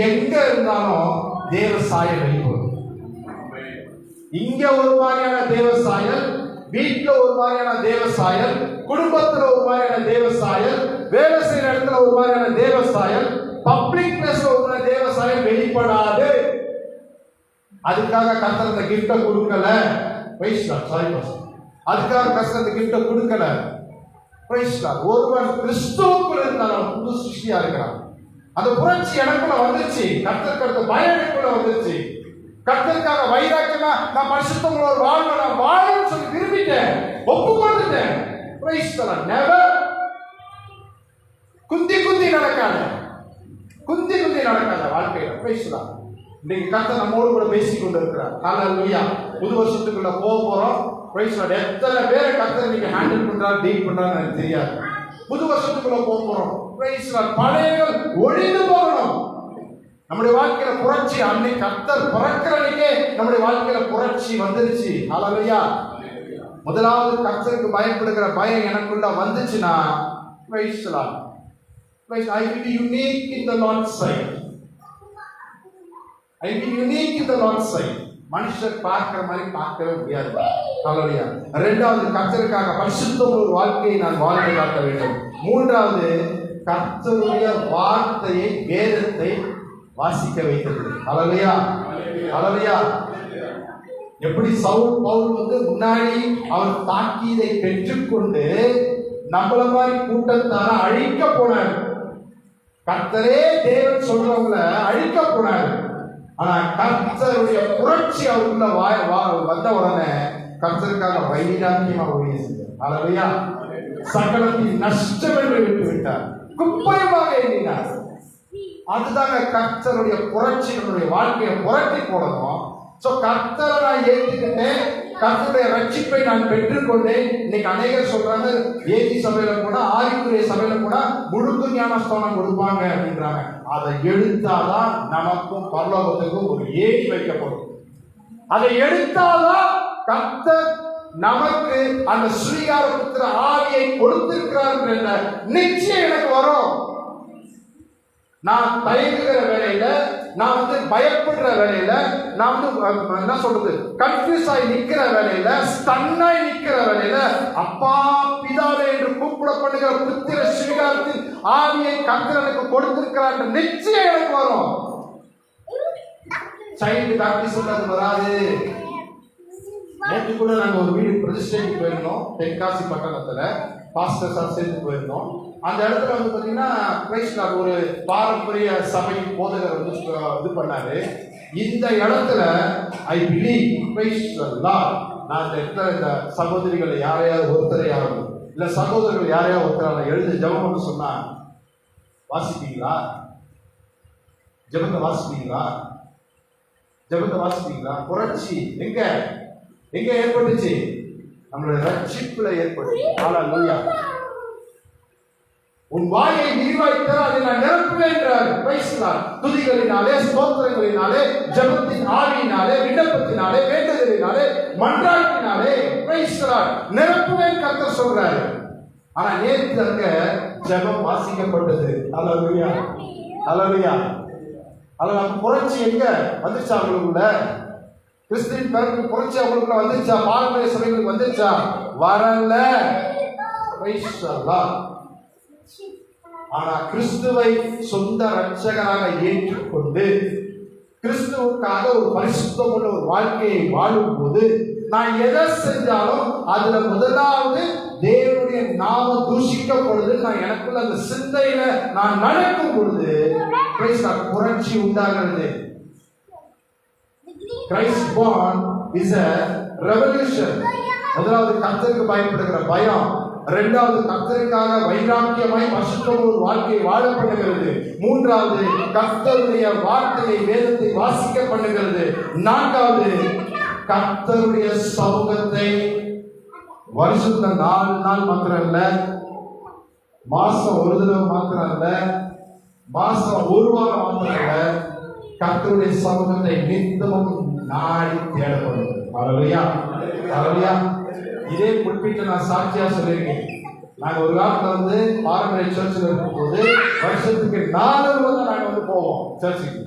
எங்க இருந்தாலும் தேவ சாயல் வெளிப்படும். இங்க ஒரு மாதிரியான தேவ சாயல், வீட்டுல ஒரு மாதிரியான தேவ சாயல், குடும்பத்துல ஒரு மாதிரியான தேவ சாயல், வேலை செய்யற இடத்துல ஒரு மாதிரியான தேவ சாயல், பப்ளிக் பிளேஸ்ல ஒரு தேவ சாயல் வெளிப்படாது. அதுக்காக கர்த்தர் அந்த கிஃப்ட கொடுக்கல. அதுக்காக கர்த்தர் அந்த கிஃப்ட கொடுக்கல. ஒருவன் கிறிஸ்துவுக்குள் இருந்தாலும் புது சிருஷ்டியா இருக்கிறான். அந்த புரட்சி எனக்குள்ள வந்துருச்சு. கர்த்தருக்கு பயம் எனக்குள்ள வந்துருச்சு. கர்த்தருக்காக வைராக்கியமா நான் பரிசுத்தங்களோட வாழ்வு நான் வாழணும்னு சொல்லி விரும்பிட்டேன், ஒப்புக்கொண்டுட்டேன். நெவர் குந்தி நடக்காத, குந்தி நடக்காத வாழ்க்கையில. இன்னைக்கு கர்த்தர் நம்மோடு கூட பேசிக் கொண்டு இருக்கிறார். ஹல்லேலூயா. புது வருஷத்துக்குள்ள போறோம். எத்தனை பேரை கர்த்தர் இன்னைக்கு ஹேண்டில் பண்றாரு, டீல் பண்றாரு எனக்கு தெரியாது. புது வருஷத்துக்குள்ள போறோம். பழையகள் ஒழிந்து போகணும். நம்முடைய வாழ்க்கையில புரட்சி, அன்னைக்கு கர்த்தர் பிறக்கிற அன்னைக்கே நம்முடைய வாழ்க்கையில புரட்சி வந்துருச்சு. ஹல்லேலூயா. முதலாவது கர்த்தருக்கு பயப்படுகிற பயம் எனக்குள்ள வந்துச்சுன்னா, I will be unique in the Lord's sight. I will be unique in the Lord's sight. மனுஷர் பார்க்கிற மாதிரி பார்க்கவே முடியாது. ஹல்லேலூயா. இரண்டாவது, கர்த்தருக்காக பரிசுத்தமான ஒரு வாழ்க்கையை நான் வாழ்ந்து காட்ட வேண்டும். மூன்றாவது, கர்த்தருடைய வார்த்தையை, வேதத்தை வாசிக்க வைத்தது. ஹல்லேலூயா. ஹல்லேலூயா. எப்படி பவுல் முன்னாடி அவர் தாக்கீதை பெற்றுக்கொண்டு நம்மள மாதிரி கூட்டத்தார அழிக்க போனார். கர்த்தரே தேவன் சொல்றவங்கள அழிக்க போனார். ஆனா கர்த்தருடைய புரட்சி அவருக்குள்ள வந்த உடனே கர்த்தருக்காக வைராக்கியமா ஊழிய செஞ்சார். ஹல்லேலூயா. சகலத்தின் நஷ்டம் என்று விட்டு விட்டார், குப்பையமாக எண்ணினார். அதுதாங்க கர்த்தருடைய புரட்சி. நம்முடைய வாழ்க்கையை புரட்டி போடணும். கர்த்தரை நான் ஏற்றுக்கிட்டேன், கர்த்தருடைய ரட்சிப்பை நான் பெற்றுக்கொண்டேன். இன்னைக்கு அநேகர் சொல்றாங்க, ஏதி சபையில கூட, ஆவிக்குரிய சபையில கூட முழுக்க ஞானஸ்தானம் கொடுப்பாங்க அப்படின்றாங்க. அதை எடுத்தாதான் நமக்கும் பரலோகத்துக்கும் ஒரு ஏணி வைக்கப்படும். அதை எடுத்தாதான் கர்த்தர் நமக்கு அந்த ஸ்ரீகார புத்திர ஆவியை கொடுத்திருக்கிறார் என்ற நிச்சயம் எனக்கு வரும். நான் தயங்குகிற வேலையில, நான் பயப்படுற வேலையில, நான் என்ன சொல்றது, கன்ஃபியூஸ் ஆகி நிக்கிற வேலையில, ஸ்டன்னாய் நிக்கிற வேலையில, அப்பா பிதாவே என்று கூப்பிடப்படுகிற புத்திர ஸ்ரீகாரத்தின் ஆவியை கர்த்தர் எனக்கு கொடுத்திருக்கிறார் என்ற நிச்சயம் எனக்கு வரும். சைல்டு பேப்டிசம் அது வராது. நேற்று கூட நாங்க ஒரு வீடு பிரதிஷ்டைக்கு போயிருந்தோம், தென்காசி பட்டணத்துல. பாஸ்டர் சேர்ந்து போயிருந்தோம். அந்த இடத்துல பாத்தீங்கன்னா ஒரு பாரம்பரிய சபை போதகர் இது பண்ணாரு. இந்த இடத்துல ஐ பிலீவ் நான் இந்த இடத்துல இந்த சகோதரிகள் யாரையாவது ஒருத்தரையாவது இல்ல சகோதரர்கள் யாரையாவது ஒருத்தர எழுதி ஜெபம் பண்ண சொன்னா வாசிப்பீங்களா? ஜெபத்தை வாசிப்பீங்களா? ஜெபத்தை வாசிப்பீங்களா? புரட்சி எங்க எங்க ஏற்பட்டுச்சு? நம்மளுடைய ரட்சிப்புல ஏற்பட்டுச்சு. ஹல்லேலூயா. உன் வாயை விரிவாய்த்தால் அதை நான் நிரப்புவேன் என்றார். துதிகளினாலே, ஸ்தோத்திரங்களினாலே, ஜெபத்தின் ஆவியினாலே, விண்ணப்பத்தினாலே, வேண்டுதலினாலே, மன்றாட்டினாலே நிரப்புவேன் கர்த்தர் சொல்றாரு. ஆனா நேற்று அங்க ஜெபம் வாசிக்கப்பட்டது. ஹல்லேலூயா. ஹல்லேலூயா. புரட்சி எங்க வந்துச்சா? அவங்களுக்குள்ள கிறிஸ்துவின் பிறகு புரட்சி அவங்களுக்குள்ள வந்துச்சா? பாரம்பரிய சபைகளுக்கு வந்துச்சா? வரல. ஆனா கிறிஸ்துவை சொந்த ரட்சகராக ஏற்றுக்கொண்டு கிறிஸ்துவுக்காக ஒரு பரிசுத்தமுள்ள ஒரு வாழ்க்கையை வாழும் போது நான் எதை செஞ்சாலும் அதுல முதலாவது தேவனுடைய நாம தூஷிக்கப்படுது. நான் எனக்குள்ள அந்த சிந்தையில நான் நடக்கும் பொழுது புரட்சி உண்டாகிறது. Christ born is a revolution. முதலாவது கர்த்தருக்கு பயப்படுகிற பயம், இரண்டாவது கர்த்தருக்காக வைராக்கியமாய் பரிசுத்தமான ஒரு வாழ்க்கையை வாழ பண்ணுகிறது, மூன்றாவது கர்த்தருடைய வார்த்தையை வேதத்தை வாசிக்க பண்ணுகிறது, நான்காவது கர்த்தருடைய சமூகத்தை வருஷத்துல 4 நாள் மாத்திரம் இல்ல, மாசம் ஒரு தடவை மாத்திரம் இல்ல, மாசம் ஒரு வாரம் மாத்திரங்க கர்த்தருடைய சமூகத்தை நித்தமும் நாடி தேடப்படும். ஹல்லேலூயா, ஹல்லேலூயா. இதே குறிப்பிட்டு நான் சாட்சியா சொல்லியிருக்கேன். நாங்க ஒரு காலத்துல பாரம்பரிய சர்ச்சில் இருக்கும்போது வருஷத்துக்கு 4 முறை தான் நாங்க போவோம் சர்ச்சுக்கு.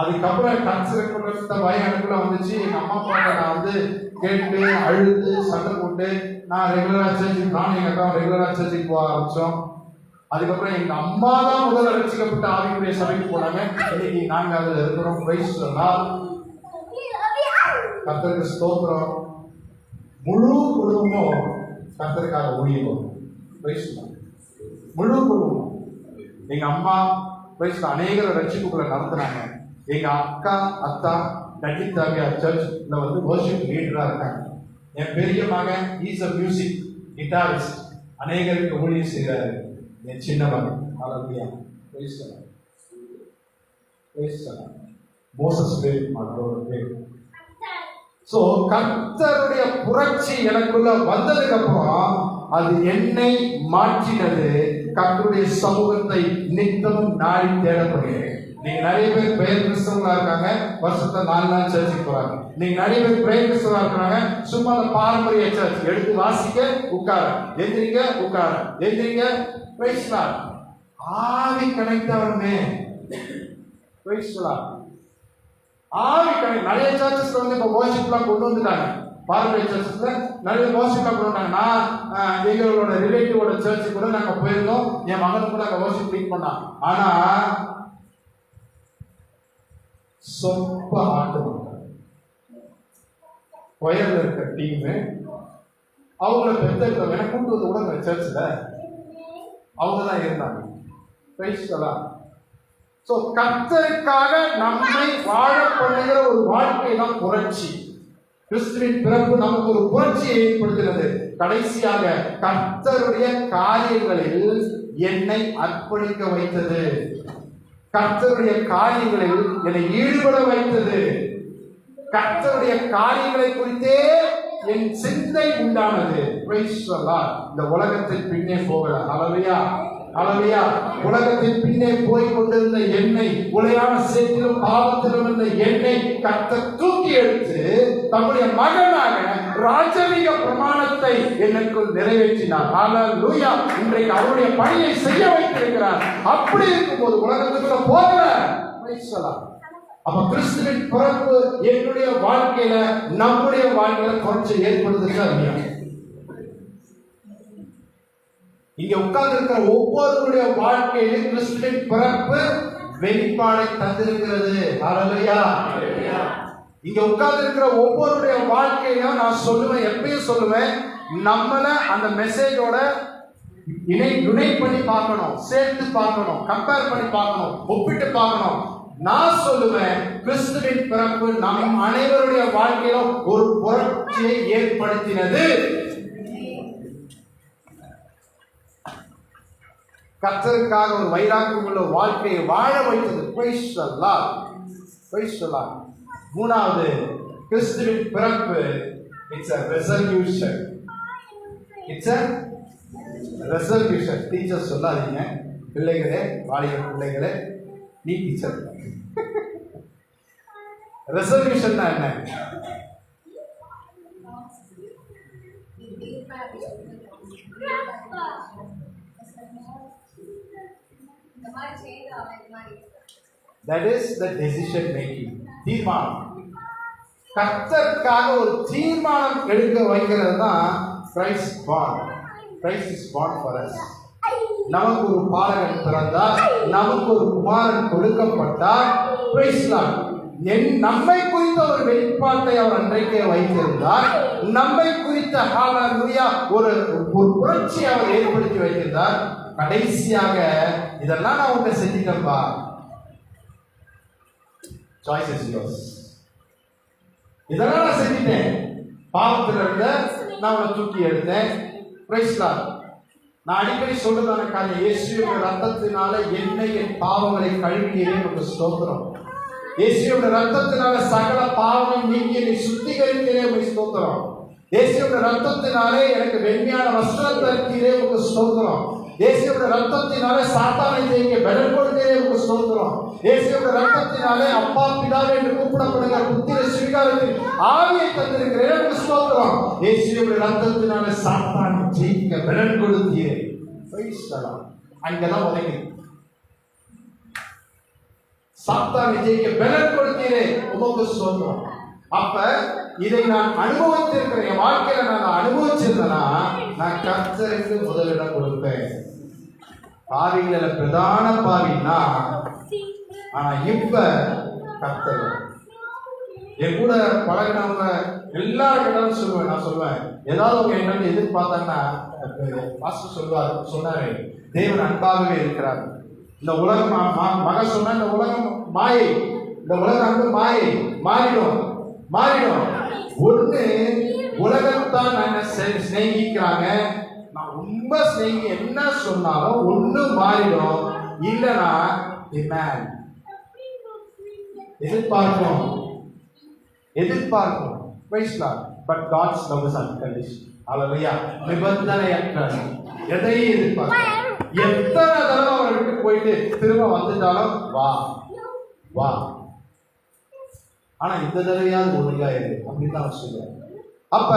அதுக்கப்புறம் கன்சல்ட் பயம் எனக்குள்ள வந்துச்சு. எங்க அம்மா அப்பா நான் கேட்டு அழுது சண்டை போட்டு நான் ரெகுலரா சர்ச்சுக்கு, நானும் எங்க அக்கா ரெகுலரா சர்ச்சுக்கு போக ஆரம்பிச்சோம். அதுக்கப்புறம் எங்க அம்மா தான் முதல்ல ரட்சிக்கப்பட்டு ஆவிக்குரிய சபைக்கு போனாங்க. இன்னைக்கு நாங்க அதுல இருக்கிறோம். Price the Lord. கர்த்தருக்கு ஸ்தோத்திரம். முழு குடும்பமும் கர்த்தருக்காக ஊழியம். Price the Lord. முழு குடும்பம். எங்க அம்மா பிரைஸ் அநேகரை ரட்சிப்புக்குள்ள நடத்துனாங்க. எங்க அக்கா அத்தா கண்டித்தாவியா சர்ச்ல வர்ஷிப் லீடரா இருக்காங்க. என் பெரிய மகன் இஸ் a மியூசிக் கிட்டாரிஸ்ட், அநேகருக்கு ஊழியம் செய்கிறாரு. என் சின்ன மகன் hallelujah, praise the lord, praise the lord. Moses பேர் அவரோட பேர். சோ கர்த்தருடைய புரட்சி எனக்குள்ள வந்ததுக்கு அப்புறம் அது என்னை மாற்றினது. கர்த்தருடைய சமூகத்தை நித்தமும் நாடி தேடப்படுகிறேன். நீங்க நிறைய பேர் பெயர் கிறிஸ்தவங்களா இருக்காங்க, வருஷத்துல 4 நாள் சர்ச்சுக்கு போறாங்க. நீங்க நிறைய பேர் பெயர் கிறிஸ்தவா இருக்காங்க, சும்மா அந்த பாரம்பரிய சர்ச் எடுத்து வாசிக்க உட்கார, எந்திரிங்க உட்கார, எந்திரிங்க. Praise the lord. ஆவி கனெக்ட் ஆகணுமே. Praise the lord. ஆவி கனெக்ட். நிறைய சர்ச்சஸ்ல இப்ப வர்ஷிப்லாம் கொண்டு வந்துட்டாங்க. பாரம்பரிய சர்ச்சஸ்ல நிறைய வர்ஷிப்லாம் கொண்டு வந்தாங்க. நான் எங்களோட ரிலேட்டிவோட சர்ச்சுக்கு கூட நாங்க போயிருந்தோம். என் மகனுக்கு கூட அங்க வர்ஷிப் லீட் பண்ணான். ஆனா சொப்ப ஆட்டு ஒயர்ல இருக்க டீம் அவங்கள பெற்றெடுத்தவங்க எனக்கு கூட்டு வந்து கூட சர்ச்சில் அவங்க தான் இருந்தாங்க. Price the Lord. சோ கர்த்தருக்காக நம்மை வாழ பண்ணுகிற ஒரு வாழ்க்கை தான் புரட்சி. கிறிஸ்துவின் பிறப்பு நமக்கு ஒரு புரட்சியை ஏற்படுத்துகிறது. கடைசியாக கர்த்தருடைய காரியங்களில் என்னை அர்ப்பணிக்க வைத்தது. கர்த்தருடைய காரியங்களில் என்னை ஈடுபட வைத்தது. கர்த்தருடைய காரியங்களை குறித்தே என் சிந்தை உண்டானது. Price the Lord. இந்த உலகத்தின் பின்னே போகல. ஹல்லேலூயா, ஹல்லேலூயா. உலகத்தின் பின்னே போய் கொண்டிருந்த என்னை, உலகான சேற்றிலும் பாவத்திலும் இருந்த என்னை கர்த்தர் தூக்கி எடுத்து தம்முடைய மகனாக ராஜரீக பிரமாணத்தை எனக்குள் நிறைவேற்றினார். ஹல்லேலூயா. இன்றைக்கு அவருடைய பணியை செய்ய வைத்திருக்கிறார். அப்படி இருக்கும்போது உலகத்துக்குள்ள போகல. Price the Lord. அப்ப கிறிஸ்துவின் பிறப்பு என்னுடைய வாழ்க்கையில, நம்முடைய வாழ்க்கையில புரட்சி ஏற்படுத்துறது இல்லையா? இங்க உட்கார்ந்து இருக்கிற ஒவ்வொருவருடைய வாழ்க்கையிலும் கிறிஸ்துவின் பிறப்பு வெளிப்பாடை தந்திருக்கிறது. ஹல்லேலூயா. இங்க உட்கார்ந்து இருக்கிற ஒவ்வொருடைய வாழ்க்கையிலும் நான் சொல்லுவேன், எப்பயும் சொல்லுவேன், நம்மள அந்த மெசேஜோட இணை பண்ணி பார்க்கணும், சேர்த்து பார்க்கணும், கம்பேர் பண்ணி பார்க்கணும், ஒப்பிட்டு பார்க்கணும். நான் சொல்லுவேன், கிறிஸ்துவின் பிறப்பு நம் அனைவருடைய வாழ்க்கையிலும் ஒரு புரட்சியை ஏற்படுத்தினது. கர்த்தருக்காக ஒரு வைராக்கியம் உள்ள வாழ்க்கையை வாழ வைத்தது. Price the lord, praise the Lord. மூணாவது, கிறிஸ்துவின் பிறப்பு it's a resolution. It's a resolution. Teacher சொல்லாதீங்க, பிள்ளைகளே, வாலிப பிள்ளைகளே, நீ டீச்சர். ரெசல்யூஷன் என்ன? That is the decision making. தீர்மானம். கர்த்தருக்காக ஒரு தீர்மானம் எடுக்க வைக்கிறது தான் Christ born. Christ is born for us. நமக்கு ஒரு பாலகன் பிறந்தார், நமக்கு ஒரு குமாரன் கொடுக்கப்பட்டார். Praise God. நம்மை குறித்த ஒரு வெளிப்பாட்டை அவர் அன்றைக்கே வைத்திருந்தார். நம்மை குறித்த ஹல்லேலூயா ஒரு புரட்சி அவர் ஏற்படுத்தி வைத்திருந்தார். கடைசியாக இதெல்லாம் நான் உன்னை செஞ்சிட்டேன்பா. Choice is yours. இதெல்லாம் நான் செஞ்சிட்டேன். பாவத்தில் இருந்த நான் உன்னை தூக்கி எடுத்தேன். Praise God. நான் அடிக்கடி சொல்றதான காரியம், இயேசுவின் ரத்தத்தினால என்னை என் பாவங்களை கழுவியே உங்க ஸ்தோத்திரம். இயேசுவின் ரத்தத்தினால சகல பாவம் நீங்கி என்னை சுத்திகரிக்கிறே உங்க ஸ்தோத்திரம். இயேசுவின் ரத்தத்தினாலே எனக்கு வெண்மையான வஸ்திரத்தை தருகிறே உங்க ஸ்தோத்திரம். இயேசுவோட ரத்தத்தினாலே சாத்தானை ஜெயிக்க பலன் கொடுக்கிறே உங்க ஸ்தோத்திரம். இயேசுவோட ரத்தத்தினாலே அப்பா பிதாவே என்று கூப்பிடப்படுகிற புத்திர ஸ்வீகாரத்தில் ஆவியை தந்திருக்கிறே உங்க ஸ்தோத்திரம். இயேசுவோட ரத்தத்தினாலே சாத்தானை ஜெயிக்க பலன் கொடுத்தீரே. அங்கதான் உதவி சாத்தானை ஜெயிக்க பலன் கொடுத்தீரே உமக்கு ஸ்தோத்திரம். அப்ப இதை நான் அனுபவித்திருக்கிறேன். என் வாழ்க்கையில நான் அனுபவிச்சிருந்தேன்னா நான் கர்த்தருக்கு முதலிடம் கொடுப்பேன். பாவிகள பிரதான பாவின்னா ஆனா இப்ப கர்த்தர் என் கூட பழகினவங்க எல்லாருக்கிட்டும் சொல்லுவேன். நான் சொல்லுவேன், ஏதாவது அவங்க என்னன்னு எதிர்பார்த்தாங்கன்னா பாஸ்டர் சொன்னாரு, தேவன் அன்பாகவே இருக்கிறார். இந்த உலகம் மக சொன்ன இந்த உலகம் மாயை, இந்த உலகம் அன்பு மாயை மாறிடும். ஒண்ணு உலகத்தான் என்ன சிநேகிக்கிறாங்க, நான் ரொம்ப சிநேகி என்ன சொன்னாலும் ஒண்ணு மாறிடும். இல்லைன்னா எதிர்பார்க்கும். But God's love is unconditional. Hallelujah. நிபந்தனையற்றது. எதையும் எதிர்பார்க்க. எத்தனை தடவை அவரை விட்டு போயிட்டு திரும்ப வந்துட்டாலும் வா வா, ஆனா இந்த தடவையாவது ஒழுங்கா இருக்கு அப்படின்னு தான் சொல்லுவாங்க. அப்ப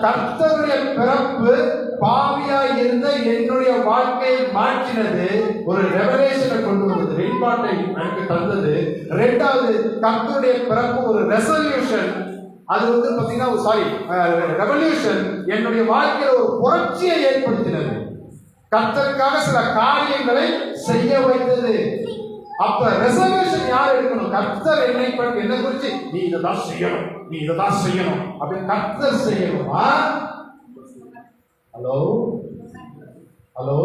கர்த்தருடைய பிறப்பு பாவியா இருந்த என்னுடைய வாழ்க்கையை மாற்றினது, ஒரு ரெவலேஷனை கொண்டு வந்தது, வெளிப்பாட்டை எனக்கு தந்தது. ரெண்டாவது, கர்த்தருடைய பிறப்பு ஒரு ரெசல்யூஷன். அது பாத்தீங்கன்னா ரெவல்யூஷன் என்னுடைய வாழ்க்கையில ஒரு புரட்சியை ஏற்படுத்தினது. கர்த்தருக்காக சில காரியங்களை செய்ய வைத்தது. அப்ப ரெசல்யூஷன் யார் எடுக்கணும்? கர்த்தர் என்னை என்ன குறிச்சு நீ இதைதான் செய்யணும், நீ இதைதான் செய்யணும் அப்படின்னு கர்த்தர் செய்யணுமா? ஹலோ ஹலோ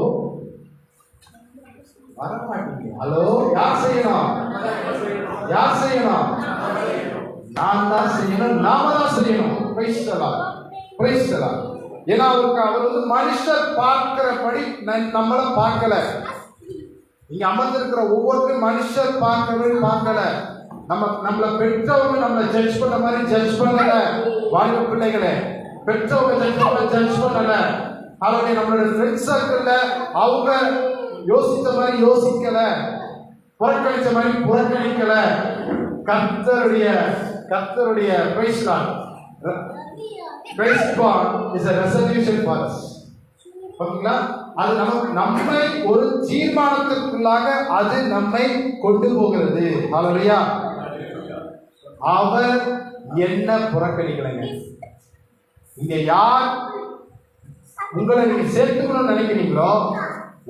வர மாட்டீங்க. ஹலோ, யார் செய்யணும்? யார் செய்யணும்? நான் தான் செய்யணும், நாம தான் செய்யணும். Price the lord, praise the Lord. ஏன்னா அவர் மனுஷர் பார்க்கிறபடி நம்மள பார்க்கல. இங்க அமர்ந்திருக்கிற ஒவ்வொருத்தரும் மனுஷர் பார்க்கல. நம்மள பெற்றவங்க நம்மள ஜட்ஜ் பண்ண மாதிரி ஜட்ஜ் பண்ணல. வாழ்க்கை பிள்ளைகளே, பெற்றவங்க ஜட்ஜ் பண்ணல. அவருடைய நம்மளோட ஃப்ரெண்ட்ஸ் சர்க்கிள்ல அவங்க யோசித்த மாதிரி யோசிக்கல, புறக்கணிச்ச மாதிரி புறக்கணிக்கல. கர்த்தருடைய praise God. Praise God is a resolution for us. ஓகேங்களா? அது நம்மை ஒரு தீர்மானத்திற்குள்ளாக அது நம்மை கொண்டு போகிறது. ஹல்லேலூயா. அவர் என்ன புறக்கணிக்கலைங்க. இங்க யார் உங்களை நீங்க சேர்த்துக்கணும்னு நினைக்கிறீங்களோ,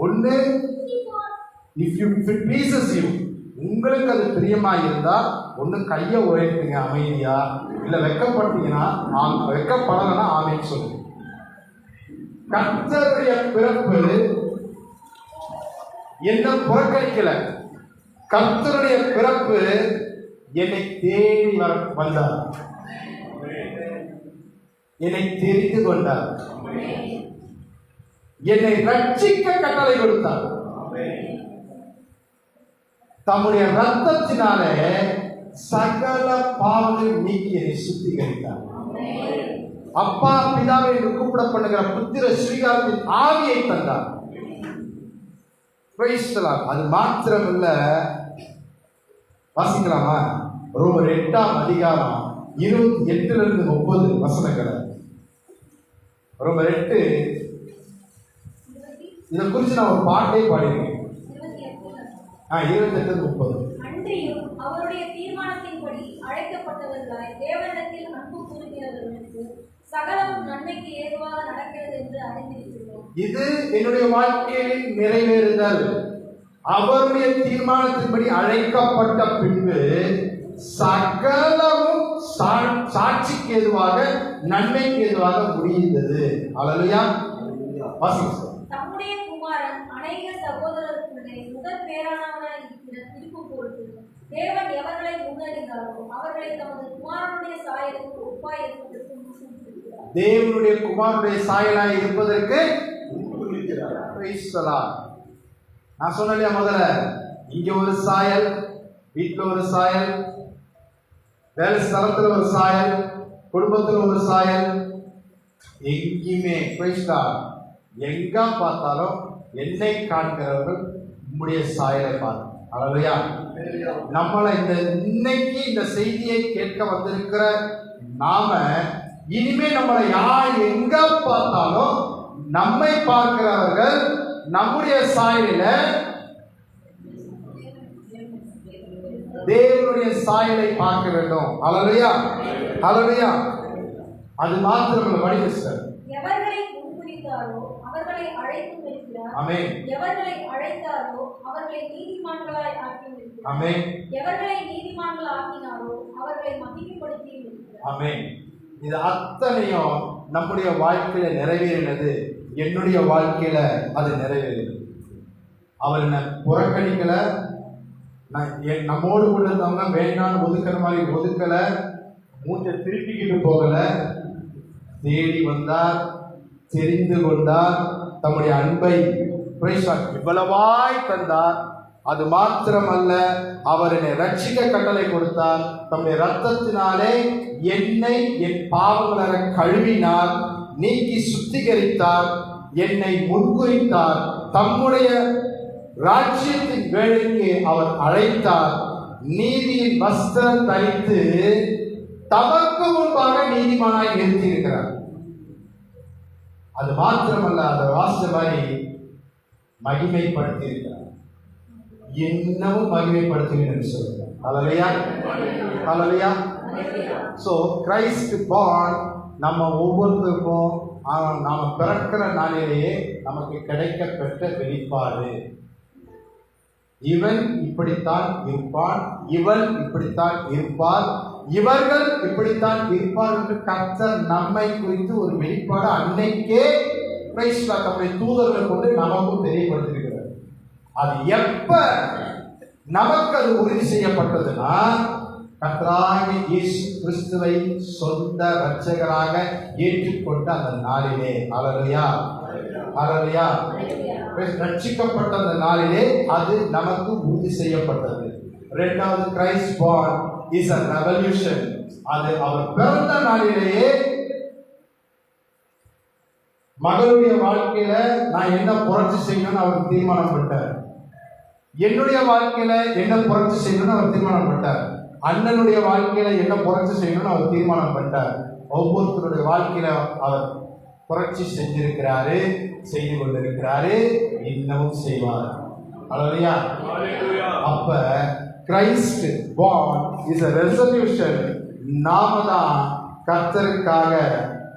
ஒண்ணு if it pleases you, உங்களுக்கு அது பிரியமா இருந்தா ஒண்ணு கையை உயர்த்துங்க அமைதியா, இல்ல வெக்கப்பட்டீங்கன்னா வெக்கப்படலைன்னா ஆமென் சொல்லுங்க. கர்த்தருடைய பிறப்பு என்ன புறக்கணிக்கல. கர்த்தருடைய பிறப்பு என்னை தேடி வந்தார், என்னை தெரிந்து கொண்டார், என்னை ரட்சிக்க கட்டளை கொடுத்தார். தம்முடைய ரத்தத்தினாலே சகல பாவங்களை நீக்கி என்னை சுத்திகரித்தார். அப்பா பிதாவை என்று கூப்பிடப்படுகிற புத்திர ஸ்வீகாரத்தின் ஆவியை தந்தார். அது மாத்திரமல்ல, வாசிக்கலாமா? ரோமர் 8ஆம் அதிகாரம் 28 30 வசனங்கள். ரோமர் 8, இதை குறித்து நான் ஒரு பாட்டே பாடியிருக்கேன். 28 30. அன்றியும் அவருடைய தீர்மானத்தின்படி அழைக்கப்பட்டவர்களாய் தேவனிடத்தில் அன்பு கூறுகிறவர்களுக்கு சகலம் நன்மைக்கு ஏதுவாக நடக்கிறது என்று அறிந்திருக்கிறோம். இது என்னுடைய வாழ்க்கையில் நிறைவேறுதல். அவருடைய தீர்மானத்தின்படி அழைக்கப்பட்ட பின்பு சகலமும் சாட்சிக்கு ஏதுவாக நன்மைக்கு ஏதுவாக முடிந்தது. அல்லேலூயா. தம்முடைய குமாரன் அநேக சகோதரர்களுடைய முதல் பேரானவராய் இருக்கும் பொழுது தேவன் எவர்களை முன்னறிந்தாரோ அவர்களை தமது குமாரனுடைய சாயலுக்கு ஒப்பாய் இருப்பதற்கு முன்னிறுத்தினார். தேவனுடைய குமாரனுடைய சாயலாய் இருப்பதற்கு நான் சொன்னேன் முதல்ல, இங்க ஒரு சாயல், வீட்டுல ஒரு சாயல், வேலை ஸ்தலத்துல ஒரு சாயல், குடும்பத்துல ஒரு சாயல், எங்கேயுமே எங்க பார்த்தாலும் என்னை காண்கிறவர்கள் உம்முடைய சாயலை பார்க்க. அல்லேலூயா. நம்மளை இன்னைக்கு இந்த செய்தியை கேட்க வந்திருக்கிற நாம இனிமே நம்மளை யார் எங்க பார்த்தாலும் நம்மை பார்க்கிறவர்கள் நம்முடைய சாயலில தேவனுடைய சாயலை பார்க்க வேண்டும். அல்லேலூயா. அல்லேலூயா. அது மாத்திரம் வழி சார். எவர்களை முன்குறித்தாரோ அவர்களை அழைத்து இருக்கிறார். ஆமென். எவர்களை அழைத்தாரோ அவர்களை நீதிமான்களாய் ஆக்கி இருக்கிறார். ஆமென். எவர்களை நீதிமான்கள் ஆக்கினாரோ அவர்களை மகிமைப்படுத்தி இருக்கிறார். ஆமென். இது அத்தனையும் நம்முடைய வாழ்க்கையில நிறைவேறினது. என்னுடைய வாழ்க்கையில அது நிறைவேறினது. அவர் என்ன புறக்கணிக்கல, நம்மோடு கூட இருந்தவங்க வேண்டாம் ஒதுக்கிற மாதிரி ஒதுக்கல, மூச்சை திருப்பிக்கிட்டு போகல, தேடி வந்தார், தெரிந்து கொண்டார், தம்முடைய அன்பை இவ்வளவாய் தந்தார். அது மாத்திரமல்ல, அவர் என்னை ரட்சிக்க கட்டளை கொடுத்தார். தம்முடைய ரத்தத்தினாலே என்னை என் பாவங்களை கழுவினார், நீக்கி சுத்திகரித்தார், என்னை முன்குறித்தார், தம்முடைய ராஜ்யத்தின் வேலைக்கு அவர் அழைத்தார், நீதியின் வஸ்திரம் தரித்து தமக்கு முன்பாக நீதிமானாய் நிறுத்தியிருக்கிறார். அது மாத்திரமல்ல, அதை வாசித்த மாதிரி மகிமைப்படுத்தி இருக்கிறார். இன்னமும் மகிமைப்படுத்துவேன் என்று சொல்கிறார். அல்லேலூயா. அல்லேலூயா. சோ கிரைஸ்ட் born நம்ம ஒவ்வொருத்தருக்கும் நாம பிறக்கிற நாளிலேயே நமக்கு கிடைக்க பெற்ற வெளிப்பாடு. இவன் இப்படித்தான் இருப்பான், இவள் இப்படித்தான் இருப்பார், இவர்கள் இப்படித்தான் இருப்பார் என்று கர்த்தர் நம்மை குறித்து ஒரு வெளிப்பாடு அன்னைக்கே நம்முடைய தூதர்களை கொண்டு நமக்கும் தெரியப்படுத்திருக்கிறார். அது எப்ப நமக்கு அது உறுதி செய்யப்பட்டதுன்னா, கர்த்தராகிய இயேசு கிறிஸ்துவை சொந்த இரட்சகராக ஏற்றுக்கொண்ட அந்த நாளிலே. அல்லேலூயா. அல்லேலூயா. ரட்சிக்கப்பட்ட அந்த நாளிலே அது நமக்கு உறுதி செய்யப்பட்டது. இரண்டாவது, Christ born is a revolution. அது அவர் பிறந்த நாளிலேயே மகளுடைய வாழ்க்கையில நான் என்ன புரட்சி செய்யணும்னு அவர் தீர்மானம் பண்ணிட்டார். என்னுடைய வாழ்க்கையில என்ன புரட்சி செய்யணும்னு அவர் தீர்மானம் பண்ணிட்டார். அண்ணனுடைய வாழ்க்கையில என்ன புரட்சி செய்யணும்னு அவர் தீர்மானம் பண்ணிட்டார். ஒவ்வொருத்தருடைய வாழ்க்கையில அவர் புரட்சி செஞ்சிருக்கிறாரு, செய்து கொண்டிருக்கிறாரு, இன்னமும் செய்வார். அல்லேலூயா. அப்ப Christ born is a resolution. நாம தான் கர்த்தருக்காக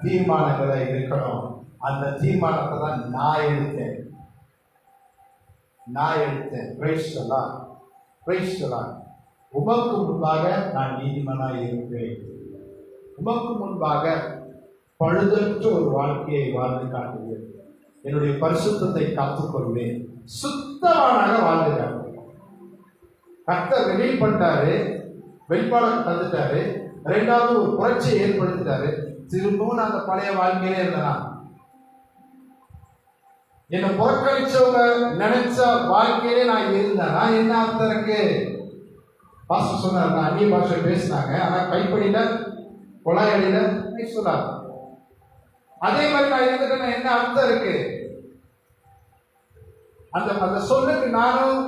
தீர்மானங்களை இருக்கணும். அந்த தீர்மானத்தை தான் நான் எடுத்தேன். Price the lord. Praise the Lord. உமக்கு முன்பாக நான் நீதிமானாய் இருப்பேன். உமக்கு முன்பாக பழுதற்ற ஒரு வாழ்க்கையை வாழ்ந்து காட்டுவேன். என்னுடைய பரிசுத்தத்தை காத்துக்கொள்வேன். சுத்தமானாக வாழ்ந்துட்டாரு. கர்த்தர் வெளிப்பட்டாரு, வெளிப்பாடு தந்துட்டாரு. இரண்டாவது ஒரு புரட்சியை ஏற்படுத்திட்டாரு. திரும்பவும் நான் அந்த பழைய வாழ்க்கையிலே இருந்தேனா, என்னை புறக்கணிச்சவங்க நினைச்ச வாழ்க்கையிலே நான் இருந்தேனா, என்ன அர்த்தம் இருக்கு? பாஸ்டர் சொன்னார், அந்நிய பாஷை பேசினாங்க, ஆனா கைப்படியில கொலையடியில சொன்னார். அதே மாதிரி நான் இருந்துட்டேன்னா என்ன அர்த்தம் இருக்கு? அந்த அந்த சொல்லுக்கு நானும்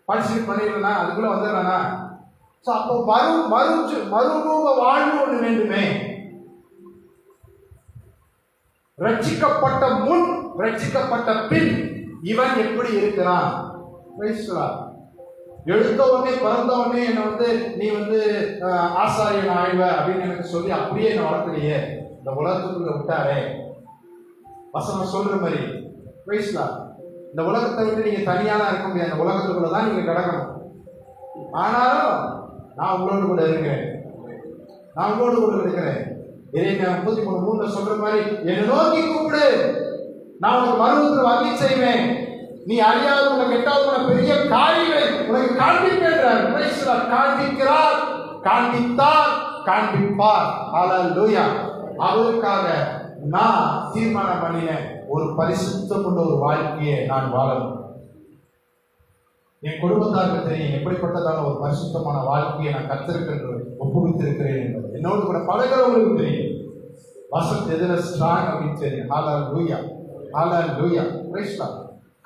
படிச்சுட்டு பண்ணிடுறேன்னா அதுக்குள்ள வந்துடுறேன்னா, அப்போ மறுரூப வாழ்வு ஒண்ணு வேண்டுமே. ரட்சிக்கப்பட்ட முன், ரட்சிக்கப்பட்ட பின் இவன் எப்படி இருக்கிறான்? எடுத்த உடனே பிறந்த உடனே என்னை நீ ஆசாரியன் ஆய்வ அப்படின்னு எனக்கு சொல்லி அப்படியே என்ன வளர்க்கலையே. இந்த உலகத்துக்குள்ள விட்டாரே, வசனம் சொல்ற மாதிரி இந்த உலகத்தை விட்டு நீங்க தனியாதான் இருக்க முடியாது. இந்த உலகத்துக்குள்ளதான் நீங்க கிடக்கணும். ஆனாலும் நான் உங்களோடு கூட இருக்கிறேன். நான் உங்களோடு கூட இருக்கிறேன். இறைமையா 33:3 சொல்ற மாதிரி, என்னை நோக்கி கூப்பிடு, நான் உனக்கு மறுபடியும் வகை செய்வேன். நீ அறியாத உனக்கு எட்டாவது பெரிய காரியங்களை உனக்கு காண்பிக்கிறார். காண்பிக்கிறார், காண்பித்தார், காண்பிப்பார். அல்லேலூயா. அவருக்காக நான் தீர்மானம் பண்ணினேன், ஒரு பரிசுத்தம் கொண்ட ஒரு வாழ்க்கையை நான் வாழணும். என் குடும்பத்தாருக்கு தெரியும் எப்படிப்பட்டதான ஒரு பரிசுத்தமான வாழ்க்கையை நான் கத்திருக்கின்ற ஒப்புவித்திருக்கிறேன் என்பது. என்னோடு கூட பழகிறவங்களுக்கு தெரியும் வசந்த் எதிர ஸ்ட்ராங் அப்படின்னு தெரியும். அல்லேலூயா. அல்லேலூயா.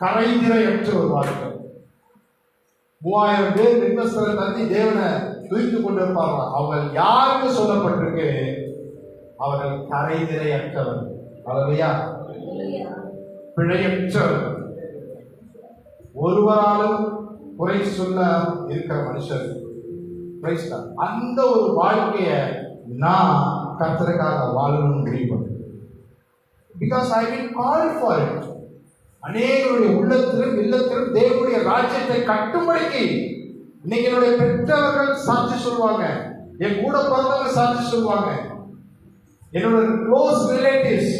கரைதிரையற்ற ஒரு வாழ்க்கை. 3000 பேர் இன்வெஸ்டரை தந்தி தேவனை துதித்து கொண்டிருப்பார்கள். அவர்கள் யாருக்கு சொல்லப்பட்டிருக்கு? அவர்கள் கரைதிரையற்றவர்கள். அல்லேலூயா. பிழையற்றவர்கள், ஒருவராலும் குறை சொல்ல இருக்கிற மனுஷர். அந்த ஒரு வாழ்க்கைய நான் கர்த்தருக்காக வாழணும்னு முடிவு பண்ணேன். Because I will call for it. அநேகருடைய உள்ளத்திலும் இல்லத்திலும் தேவனுடைய ராஜ்யத்தை கட்டும்படிக்கு இன்னைக்கு என்னுடைய பெற்றவர்கள் சாட்சி சொல்லுவாங்க, என் கூட பிறந்தவங்க சாட்சி சொல்லுவாங்க, என்னோட க்ளோஸ் ரிலேட்டிவ்ஸ்.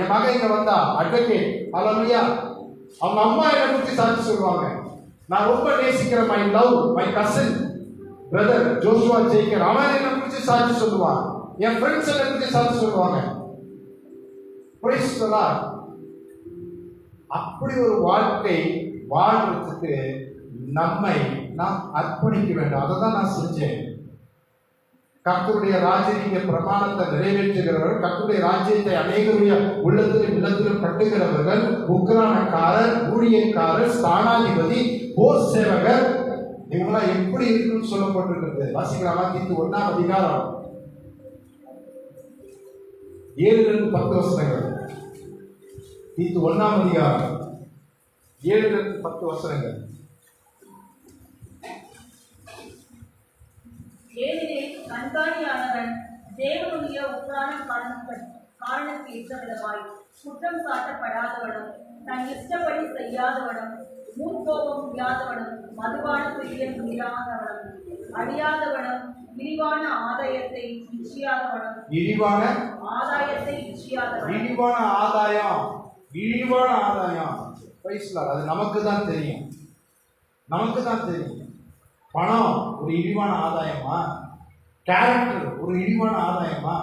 என் மகன் இங்க வந்தா அட்வொகேட், அல்லேலூயா, அவங்க அம்மா என்னை பத்தி சாட்சி சொல்லுவாங்க. நான் ரொம்ப நேசிக்கிற my love my cousin brother Joshua Jayakar, அவன் என்னை குறித்து சாட்சி சொல்லுவான். என் ஃப்ரெண்ட்ஸ் என்னை குறித்து சாட்சி சொல்லுவாங்க. அப்படி ஒரு வாழ்க்கை வாழ்றதுக்கு நம்மை நாம் அர்ப்பணிக்க வேண்டும். அதை தான் நான் செஞ்சேன். கர்த்தருடைய ராஜ்ய பிரமாணத்தை நிறைவேற்றுகிறவர்கள், கர்த்தருடைய ராஜ்யத்தை அநேகருடைய உள்ளத்திலும் இல்லத்திலும் கட்டுகிறவர்கள், உக்ரானக்காரர், ஊழியக்காரர், ஸ்தானாதிபதி, போர் சேவகர், இவங்களாம் எப்படி இருக்குன்னு சொல்லப்பட்டிருக்கிறது. வாசிக்கலாமா? தீத்து 1ஆம் அதிகாரம் 7-10 வசனங்கள். தீத்து 1ஆம் அதிகாரம் 7-10 வசனங்கள். ஏனெனில் கண்காணியானவன் தேவனுடைய உக்ரான காரணத்தை ஏற்றவிடமாய் குற்றம் சாட்டப்படாதவனும், தன் இஷ்டப்படி செய்யாதவனும், முன்கோபம் இல்லாதவனும், மதுபான பிரியம் இல்லாதவனும், அழியாதவனும், இழிவான ஆதாயத்தை இச்சியாதவனும், இழிவான ஆதாயம் அது நமக்கு தான் தெரியும். நமக்கு தான் தெரியும். பணம் ஒரு இழிவான ஆதாயமா? கேரக்டர் ஒரு இழிவான ஆதாயமா?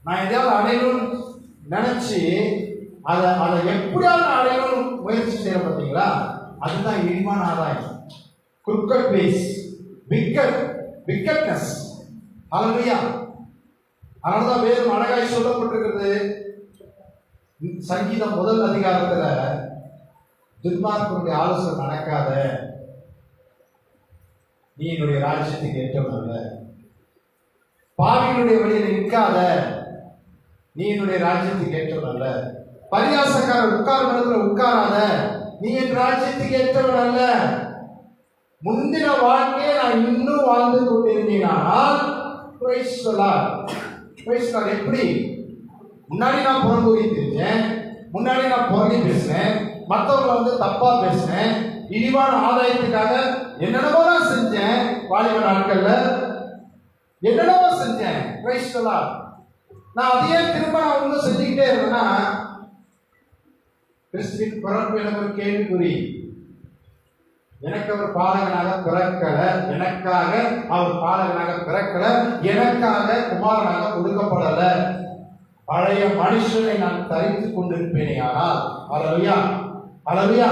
நான் எதாவது அடையணும்னு நினைச்சு அதை எப்படியாவது அடையணும்னு முயற்சி செய்யற பார்த்தீங்களா? அதுதான் இழிவான ஆதாயம். குறுக்கட் பேஸ், விக்கட்னஸ். அல்லேலூயா. அதனாலதான் வேதம் அழகாய் சொல்லப்பட்டிருக்கிறது. சங்கீதம் 1 அதிகாரத்துல துன்மார்க்கனுடைய ஆலோசனை நடக்காத, நீ என்னுடைய ராஜ்யத்துக்கு ஏற்றவன் அல்ல. பாவிகளுடைய வழியில் நிற்காத, நீ என்னுடைய ராஜ்யத்துக்கு ஏற்றவன் அல்ல. பரியாசக்காரர் உட்கார்ந்த இடத்துல உட்காராத, நீ என் ராஜ்யத்துக்கு ஏற்றவன் அல்ல. முந்தின வாழ்க்கையை நான் இன்னும் வாழ்ந்து கொண்டிருந்தேனால் எப்படி? முன்னாடி நான் புறம்புகி தெரிஞ்சேன், முன்னாடி நான் புறம்பி பேசினேன், மற்றவங்களை தப்பா பேசினேன், இழிவான ஆதாயத்துக்காக என்னென்னவோ செஞ்சேன். வாலிப நாட்கள்ல என்னென்னவோ செஞ்சேன். நான் அதையே திரும்ப நான் செஞ்சுக்கிட்டே இருந்தேன்னா கிறிஸ்துவின் பிறப்பு எனக்கு ஒரு கேள்விக்குறி. எனக்கு அவர் பாலகனாக பிறக்கல, எனக்காக அவர் பாலகனாக பிறக்கல, எனக்காக குமாரனாக கொடுக்கப்படல. பழைய மனுஷனை நான் தரித்துக் கொண்டிருப்பேனே. ஆனால் அல்லேலூயா, அல்லேலூயா,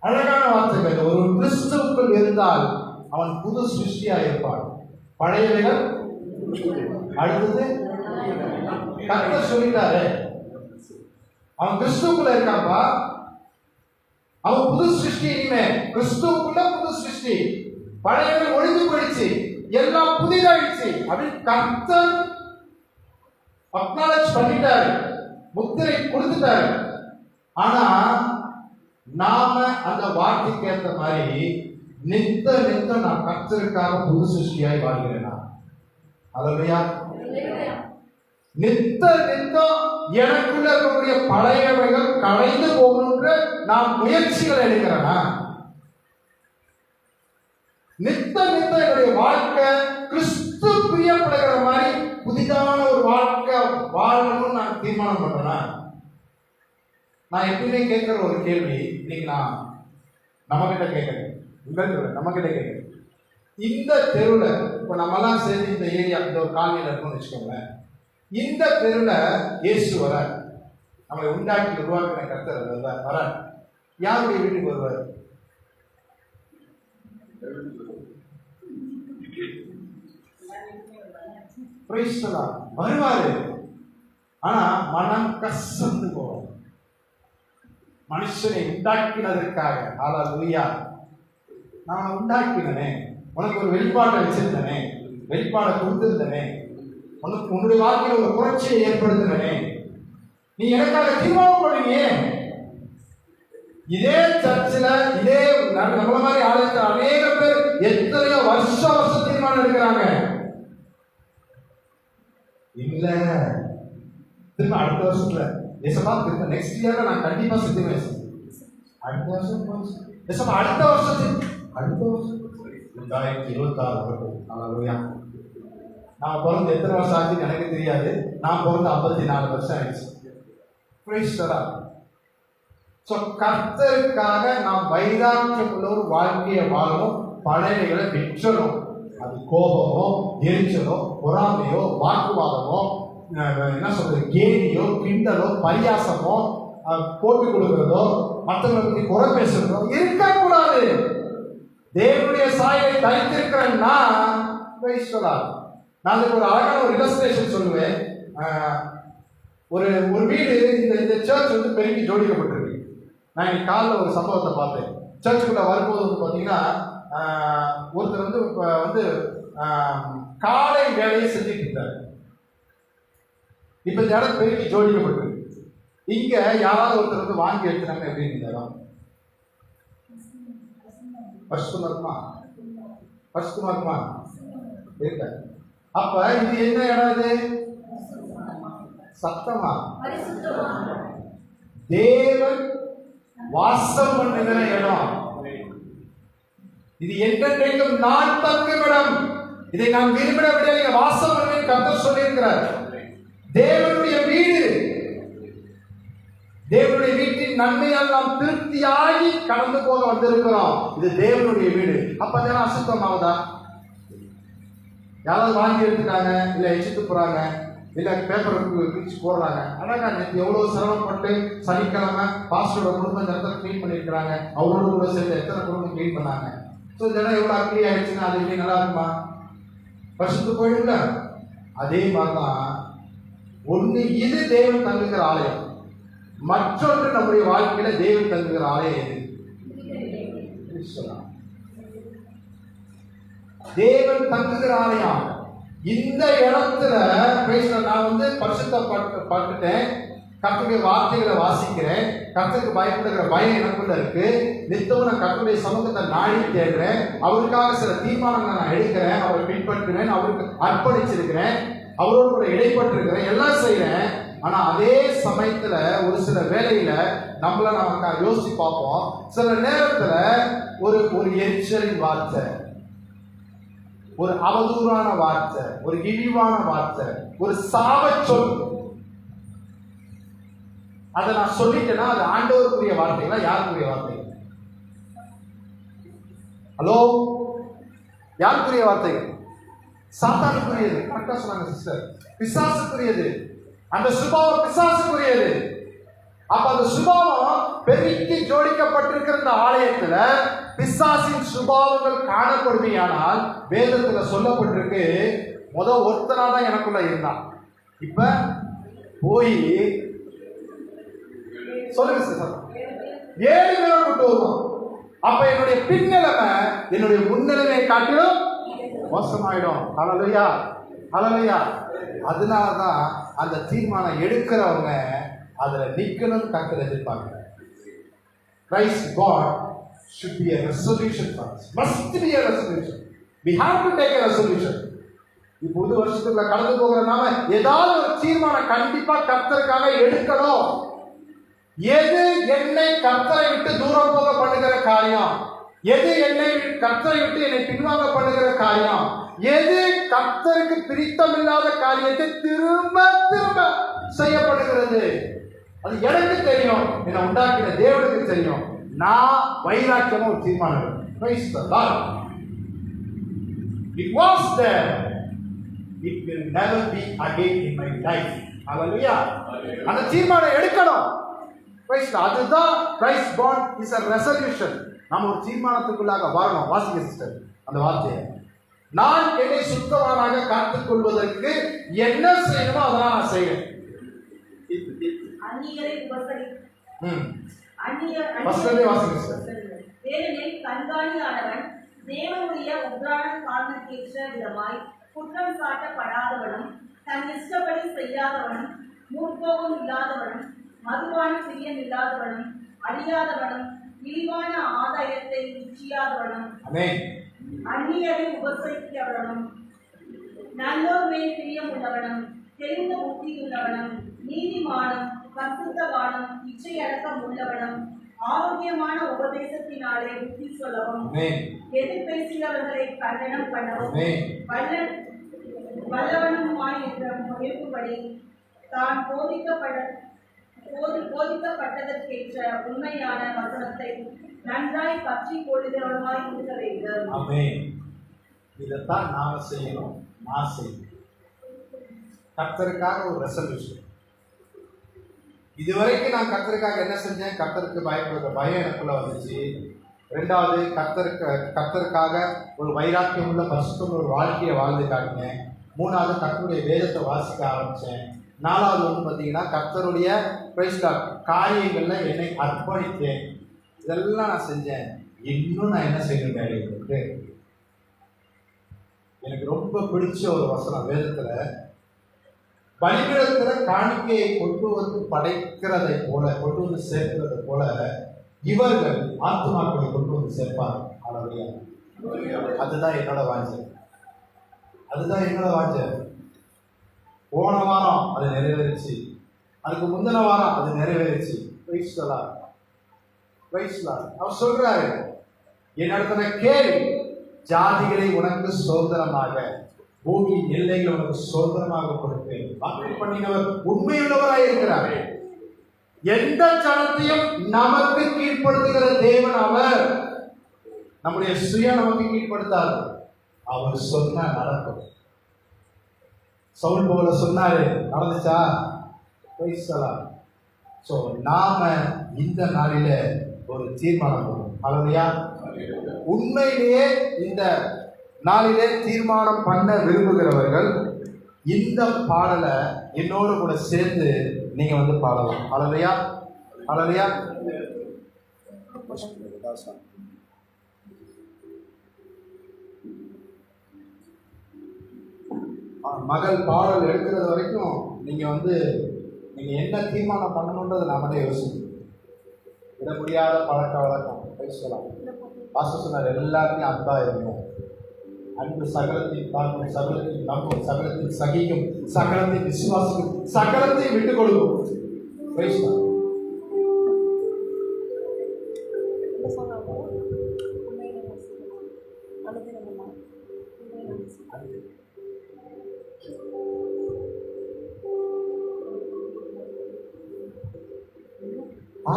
அழகான வார்த்தைகள். ஒரு கிறிஸ்துவுக்குள் இருந்தால் அவன் புது சிருஷ்டியா இருப்பான். பழையவைகள் அடுத்தது கர்த்தர் சொல்லிட்டாரு. அவன் கிறிஸ்துவுக்குள்ள இருக்காப்பா, அவன் புது சிருஷ்டி. இனிமே கிறிஸ்துவுக்குள்ள புது சிருஷ்டி. பழையவை ஒழிந்து போயிடுச்சு, எல்லாம் புதிதாயிடுச்சு அப்படின்னு கர்த்தர் அக்னாலஜ் பண்ணிட்டாரு, முத்திரை கொடுத்துட்டாரு. ஆனா நாம அந்த வார்த்தைக்கு ஏற்ற மாதிரி நித்த நான் கர்த்தருக்காக புது சிருஷ்டியாய் வாழ்கிறேனா? அல்லேலூயா. நித்தம் எனக்குள்ள இருக்கக்கூடிய பழையவைகள் கலைந்து போகணுன்ற நான் முயற்சிகள் எடுக்கிறேனா? நித்தம் என்னுடைய வாழ்க்கை கிறிஸ்து பிரியப்படுகிற மாதிரி புதிதான ஒரு வாழ்க்கை வாழணும்னு நான் தீர்மானம் பண்றேனா? நான் எப்பவுமே கேட்கிற ஒரு கேள்வி, இன்னைக்கு நான் நம்ம கிட்ட கேட்கிறேன், நம்ம கிட்ட கேட்கிறேன். இந்த தெருவில் இப்போ நம்மலாம் சேர்ந்து இந்த ஏரியா, இந்த ஒரு காலனியில் இருக்கணும்னு வச்சுக்கோங்களேன். இந்த தெருவில் இயேசு வர, நம்மளை உண்டாக்கி உருவாக்கின கர்த்தர் வர, யாருடைய வீட்டுக்கு வருவார்? வருவாரு. ஆனா மனம் கசந்து போவார். மனுஷனை உண்டாக்கினதற்காக. ஹல்லேலூயா. நான் உண்டாக்கினனே, உனக்கு ஒரு வெளிப்பாட்டை வச்சிருந்தனே, வெளிப்பாடை கொடுத்திருந்தனே, உனக்கு உன்னுடைய வாழ்க்கையில் ஒரு புரட்சியை ஏற்படுத்தினனே, நீ எனக்காக தீர்மானம் பண்ணுவியே. இதே சர்ச்சில் இதே நம்மள மாதிரி ஆலயத்தில் அநேக பேர் எத்தனையோ வருஷம் தீர்மானம் எடுக்கிறாங்க. இல்ல திரும்ப அடுத்த வருஷத்துல ஏசப்பா திரும்ப நெக்ஸ்ட் இயர்ல நான் கண்டிப்பா செத்துவேன். அடுத்த வருஷம் ஏசப்பா அடுத்த வருஷம் 2026 வரைக்கும். ஹல்லேலூயா. நான் பிறந்து எத்தனை வருஷம் ஆச்சுன்னு எனக்கு தெரியாது. நான் பிறந்து 54 வருஷம் ஆயிடுச்சு. கர்த்தருக்காக நாம் வைராக்கியம் உள்ள ஒரு வாழ்க்கையை வாழணும். பழையவைகளை விற்றணும். அது கோபமோ, எரிச்சலோ, பொறாமையோ, வாக்குவாதமோ, என்ன சொல்றது, கேலியோ, கிண்டலோ, பரியாசமோ, போட்டு கொடுக்கிறதோ, மற்றவங்களை பற்றி குறை பேசுறதோ இருக்கக்கூடாது. தேவனுடைய சாயலை தரித்திருக்கிறேன்னா நான் ஒரு அழகான ஒரு இல்லஸ்ட்ரேஷன் சொல்லுவேன். ஒரு வீடு இந்த சர்ச் வந்து பெருக்கி ஜோடிக்கப்பட்டிருக்கு. நான் இன்னைக்கு காலையில் ஒரு சம்பவத்தை பார்த்தேன். சர்ச்சுக்குள்ள வரும்போது வந்து பார்த்தீங்கன்னா ஒருத்தர் வந்து காலை வேலையை செஞ்சுட்டு இருந்தார். இப்ப இந்த இடம் பெருக்கி ஜோடிக்கப்பட்டிருக்கு. இங்க யாராவது ஒருத்தர் வந்து வாங்கி எடுத்துனாங்க அப்படின்னு இந்த இடம் பரிசுத்தமா இருக்குமா இருக்க. அப்ப இது என்ன இடம்? இது சத்தமா தேவன் வாசம் பண்ணுகிற இடம். இது என்றென்றைக்கும் நான் தங்கும் இடம். இதை நான் விரும்பின விட நீங்க வாசம் பண்ணி கர்த்தர் சொல்லியிருக்கிறார். தேவனுடைய வீடு, தேவனுடைய வீட்டின் நன்மையால் நாம் திருப்தியாகி கடந்து போக வந்திருக்கிறோம். இது தேவனுடைய வீடு. அப்ப அதெல்லாம் அசுத்தம் ஆகுதா? யாராவது வாங்கி எடுத்துட்டாங்க, இல்ல எச்சிட்டு போறாங்க, இல்ல பேப்பருக்கு பிரிச்சு போடுறாங்க. அழகா எவ்வளவு சிரமப்பட்டு சனிக்கிழமை பாஸ்டரோட குடும்பம் இந்த இடத்துல கிளீன் பண்ணிருக்கிறாங்க. அவரோட கூட சேர்ந்து எத்தனை குடும்பம் கிளீன் பண்ணாங்க. ஸோ இந்த இடம் எவ்வளவு அக்லி ஆயிடுச்சுன்னா அது எப்படி நல்லா இருக்குமா? பரிசுத்து போயிடும்ல. அதே மாதிரிதான் ஒண்ணு இது தேவன் தங்குகிற ஆலயம், மற்றொன்று நம்முடைய வாழ்க்கையில தேவன் தங்குகிற ஆலயம் எது? தேவன் தங்குகிற ஆலயம். இந்த இடத்துல நான் வந்து பரிசுத்தப்பட்டுட்டேன். கர்த்தருடைய வார்த்தைகளை வாசிக்கிறேன். கர்த்தருக்கு பயப்படுகிற பயம் எனக்குள்ள இருக்கு. நித்தமும் நான் கர்த்தருடைய சமூகத்தை நாடி தேடுறேன். அவருக்காக சில தீர்மானங்களை நான் எடுக்கிறேன், அவரை பின்பற்றுவேன், அவருக்கு அர்ப்பணிச்சிருக்கிறேன், அவரோடு கூட இடைப்பட்டிருக்கிறேன், எல்லாம் செய்யறேன். ஆனா அதே சமயத்துல ஒரு சில வேலையில நம்மள நமக்கு யோசிச்சு பார்ப்போம். சில நேரத்துல ஒரு எரிச்சலின் வார்த்தை, ஒரு அவதூறான வார்த்தை, ஒரு இழிவான வார்த்தை, ஒரு சாபச்சொல், அதை நான் சொல்லிட்டேன்னா அது ஆண்டவருக்குரிய வார்த்தைகளா யாருக்குரிய வார்த்தைகள்? ஹலோ, யாருக்குரிய வார்த்தைகள்? சாத்தானுக்குரியது. கரெக்டா சொன்னாங்க சிஸ்டர். பிசாசுக்குரியது. அந்த சுபாவம் பிசாசுக்குரியது. அப்ப அந்த சுபாவம் பெருக்கி ஜோடிக்கப்பட்டிருக்கிற இந்த ஆலயத்துல பிசாசின் சுபாவங்கள் காணப்படுமையானால் வேதத்துல சொல்லப்பட்டிருக்கு, ஒருத்தனா தான் எனக்குள்ள இருந்தான். இப்ப போய் சொல்லுங்க சார், 7 பேரை கொண்டு வருவோம். அப்ப என்னுடைய பின்னிலைமை என்னுடைய முன்னிலைமை காட்டிலும் மோசமாயிடும். ஹல்லேலூயா, ஹல்லேலூயா. அதனாலதான் அந்த தீர்மானம் எடுக்கிறவங்க அதுல நிக்கணும் கர்த்தர் எதிர்பார்க்கிறார். Christ God should be a resolution for us. Must be a resolution. We have to take a resolution. புது வருஷத்துக்குள்ள கடந்து போகிற நாம ஏதாவது ஒரு தீர்மானம் கண்டிப்பா கர்த்தருக்காக எடுக்கணும். எது என்னை கர்த்தரை விட்டு தூரம் போக பண்ணுகிற காரியம், எது என்னை கர்த்தரை விட்டு என்னை பின்வாங்க பண்ணுகிற காரியம், எது கர்த்தருக்கு பிரித்தமில்லாத காரியத்தை திரும்ப திரும்ப செய்யப்படுகிறது, அது எனக்கு தெரியும், என்னை உண்டாக்கின தேவனுக்கு தெரியும். நான் வைராக்கியமா ஒரு தீர்மானம். It was there. It will never be again in my life. Hallelujah. அந்த தீர்மானம் எடுக்கணும். அதுதான் Christ born is a resolution. நம்ம ஒரு தீர்மானத்துக்குள்ளாக வரணும். வாசிங்க சிஸ்டர் அந்த வார்த்தையை. நான் என்னை சுத்தமானாக காத்துக் கொள்வதற்கு என்ன செய்யணுமோ அதெல்லாம் நான் செய்வேன். அந்நியரை ஏனெனில் கண்காணியானவன் தேவனுடைய உக்ரான காரணத்திற்கேற்ற விதமாய் குற்றம் சாட்டப்படாதவனும் தன் இஷ்டப்படி செய்யாதவனும் முற்போகம் இல்லாதவனும் மதுவான பிரியம் இல்லாதவனும் அழியாதவனும் இழிவான ஆதாயத்தை இச்சியாதவனும் அந்நியரை உபசரிக்கிறவனும் நல்லோர் மேல் பிரியம் உள்ளவனும் தெரிந்த புத்தியுள்ளவனும் நீதிமானும் பரிசுத்தவானும் இச்சையடக்கம் உள்ளவனும் ஆரோக்கியமான உபதேசத்தினாலே புத்தி சொல்லவும் எதிர் பேசுகிறவர்களை கண்டனம் பண்ணவும் வல்லவனுமாய் இருக்கும்படி தான் போதிக்கப்பட்டதற்கேற்ற உண்மையான வசனத்தை நன்றாய் பற்றி கொள்கிறவனுமாய் இருக்க வேண்டும். இதைத்தான் நாம செய்யணும். நான் செய்யணும். கர்த்தருக்காக ஒரு ரெசல்யூஷன். இதுவரைக்கும் நான் கர்த்தருக்காக என்ன செஞ்சேன்? கர்த்தருக்கு பயப்படுற பயம் எனக்குள்ள வந்துச்சு. ரெண்டாவது, கர்த்தருக்காக ஒரு வைராக்கியம் உள்ள பரிசுத்தம் ஒரு வாழ்க்கையை வாழ்ந்து காட்டினேன். மூணாவது, கர்த்தருடைய வேதத்தை வாசிக்க ஆரம்பித்தேன். நாலாவது வந்து பார்த்தீங்கன்னா கர்த்தருடைய காரியங்கள்ல என்னை அர்ப்பணித்தேன். இதெல்லாம் நான் செஞ்சேன். இன்னும் நான் என்ன செய்யணும் வேலைகளுக்கு? எனக்கு ரொம்ப பிடிச்ச ஒரு வசனம் வேதத்துல, பலிபீடத்துல காணிக்கையை கொண்டு வந்து படைக்கிறதை போல, கொண்டு வந்து சேர்க்கிறதை போல இவர்கள் ஆத்துமாக்களை கொண்டு வந்து சேர்ப்பார். அதுதான் என்னோட வாஞ்சை. அதுதான் என்னோட வாஞ்சை. போன வாரம் அது நிறைவேறிச்சு, அதுக்கு முந்தின வாரம் அது நிறைவேறிச்சு. அவர் சொல்றாரு, என்னிடத்துல கேள், ஜாதிகளை உனக்கு சுதந்திரமாக, பூமியின் எல்லைகளை உனக்கு சுதந்திரமாக கொடுப்பேன். வாக்கு பண்ணினவர் உண்மையுள்ளவராய் இருக்கிறார். எந்த ஜனத்தையும் நமக்கு கீழ்ப்படுத்துகிற தேவன் அவர். நம்முடைய சுய நமக்கு கீழ்ப்படுத்தாது. அவர் சொன்னா நடக்கும். சவுல் போல சொன்னாரு, நடந்துச்சா? சோ நாம இந்த நாளில ஒரு தீர்மானம் பண்ணுவோம். அல்லையா? உண்மையிலேயே இந்த நாளிலே தீர்மானம் பண்ண விரும்புகிறவர்கள் இந்த பாடலை என்னோடு கூட சேர்ந்து நீங்க வந்து பாடலாம். அல்லையா? அல்லையா? மகள் பாடல் எடுக்கிறது வரைக்கும் நீங்க என்ன தீர்மானம் பண்ணணுன்றதை நாமளே யோசிக்கணும். விட முடியாத பழக்க வழக்கம் பேசலாம். பாஸ்டர் சொன்னார், எல்லாத்தையும் அன்பா இருக்கும். அன்பு சகலத்தையும் தாக்கும், சகலத்தையும் நம்பும், சகலத்தையும் சகிக்கும், சகலத்தையும் விசுவாசிக்கும், சகலத்தையும் விட்டுக் கொடுக்கும். பேசலாம்.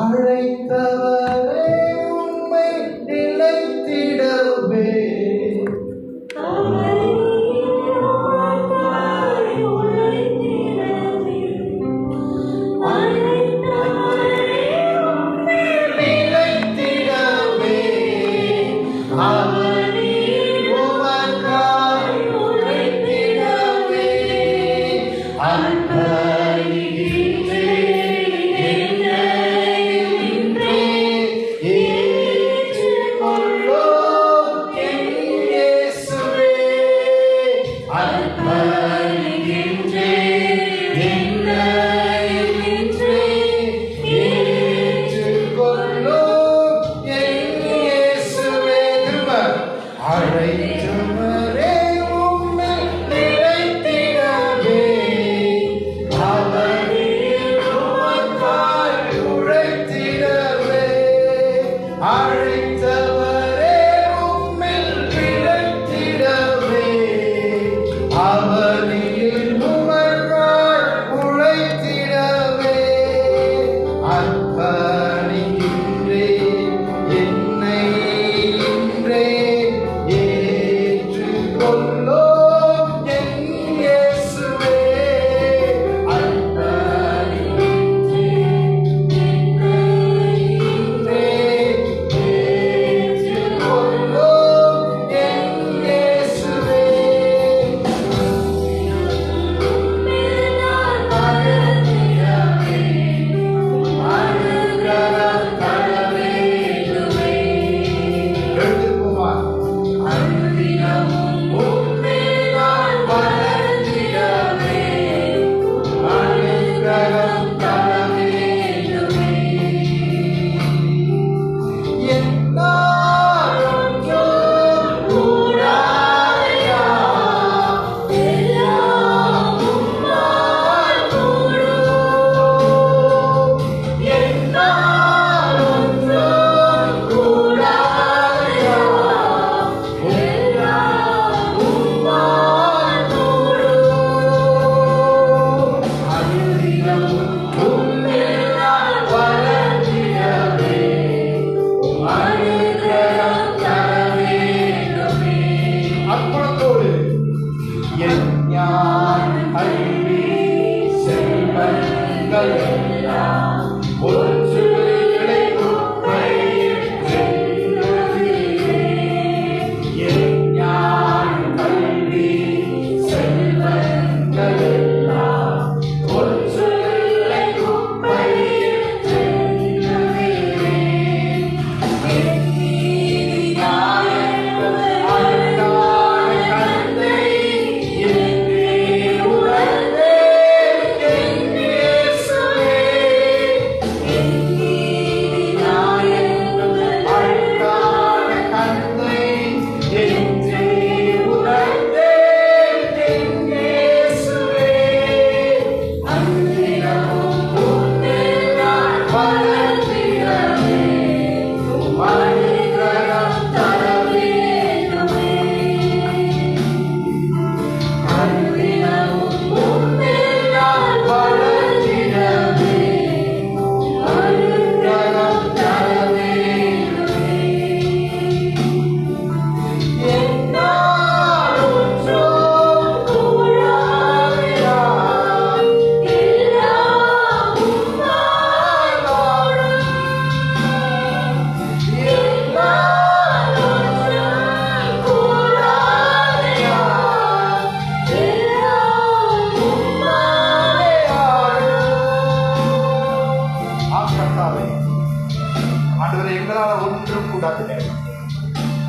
அழைத்தவரே உண்மை நிலைத்திடவே,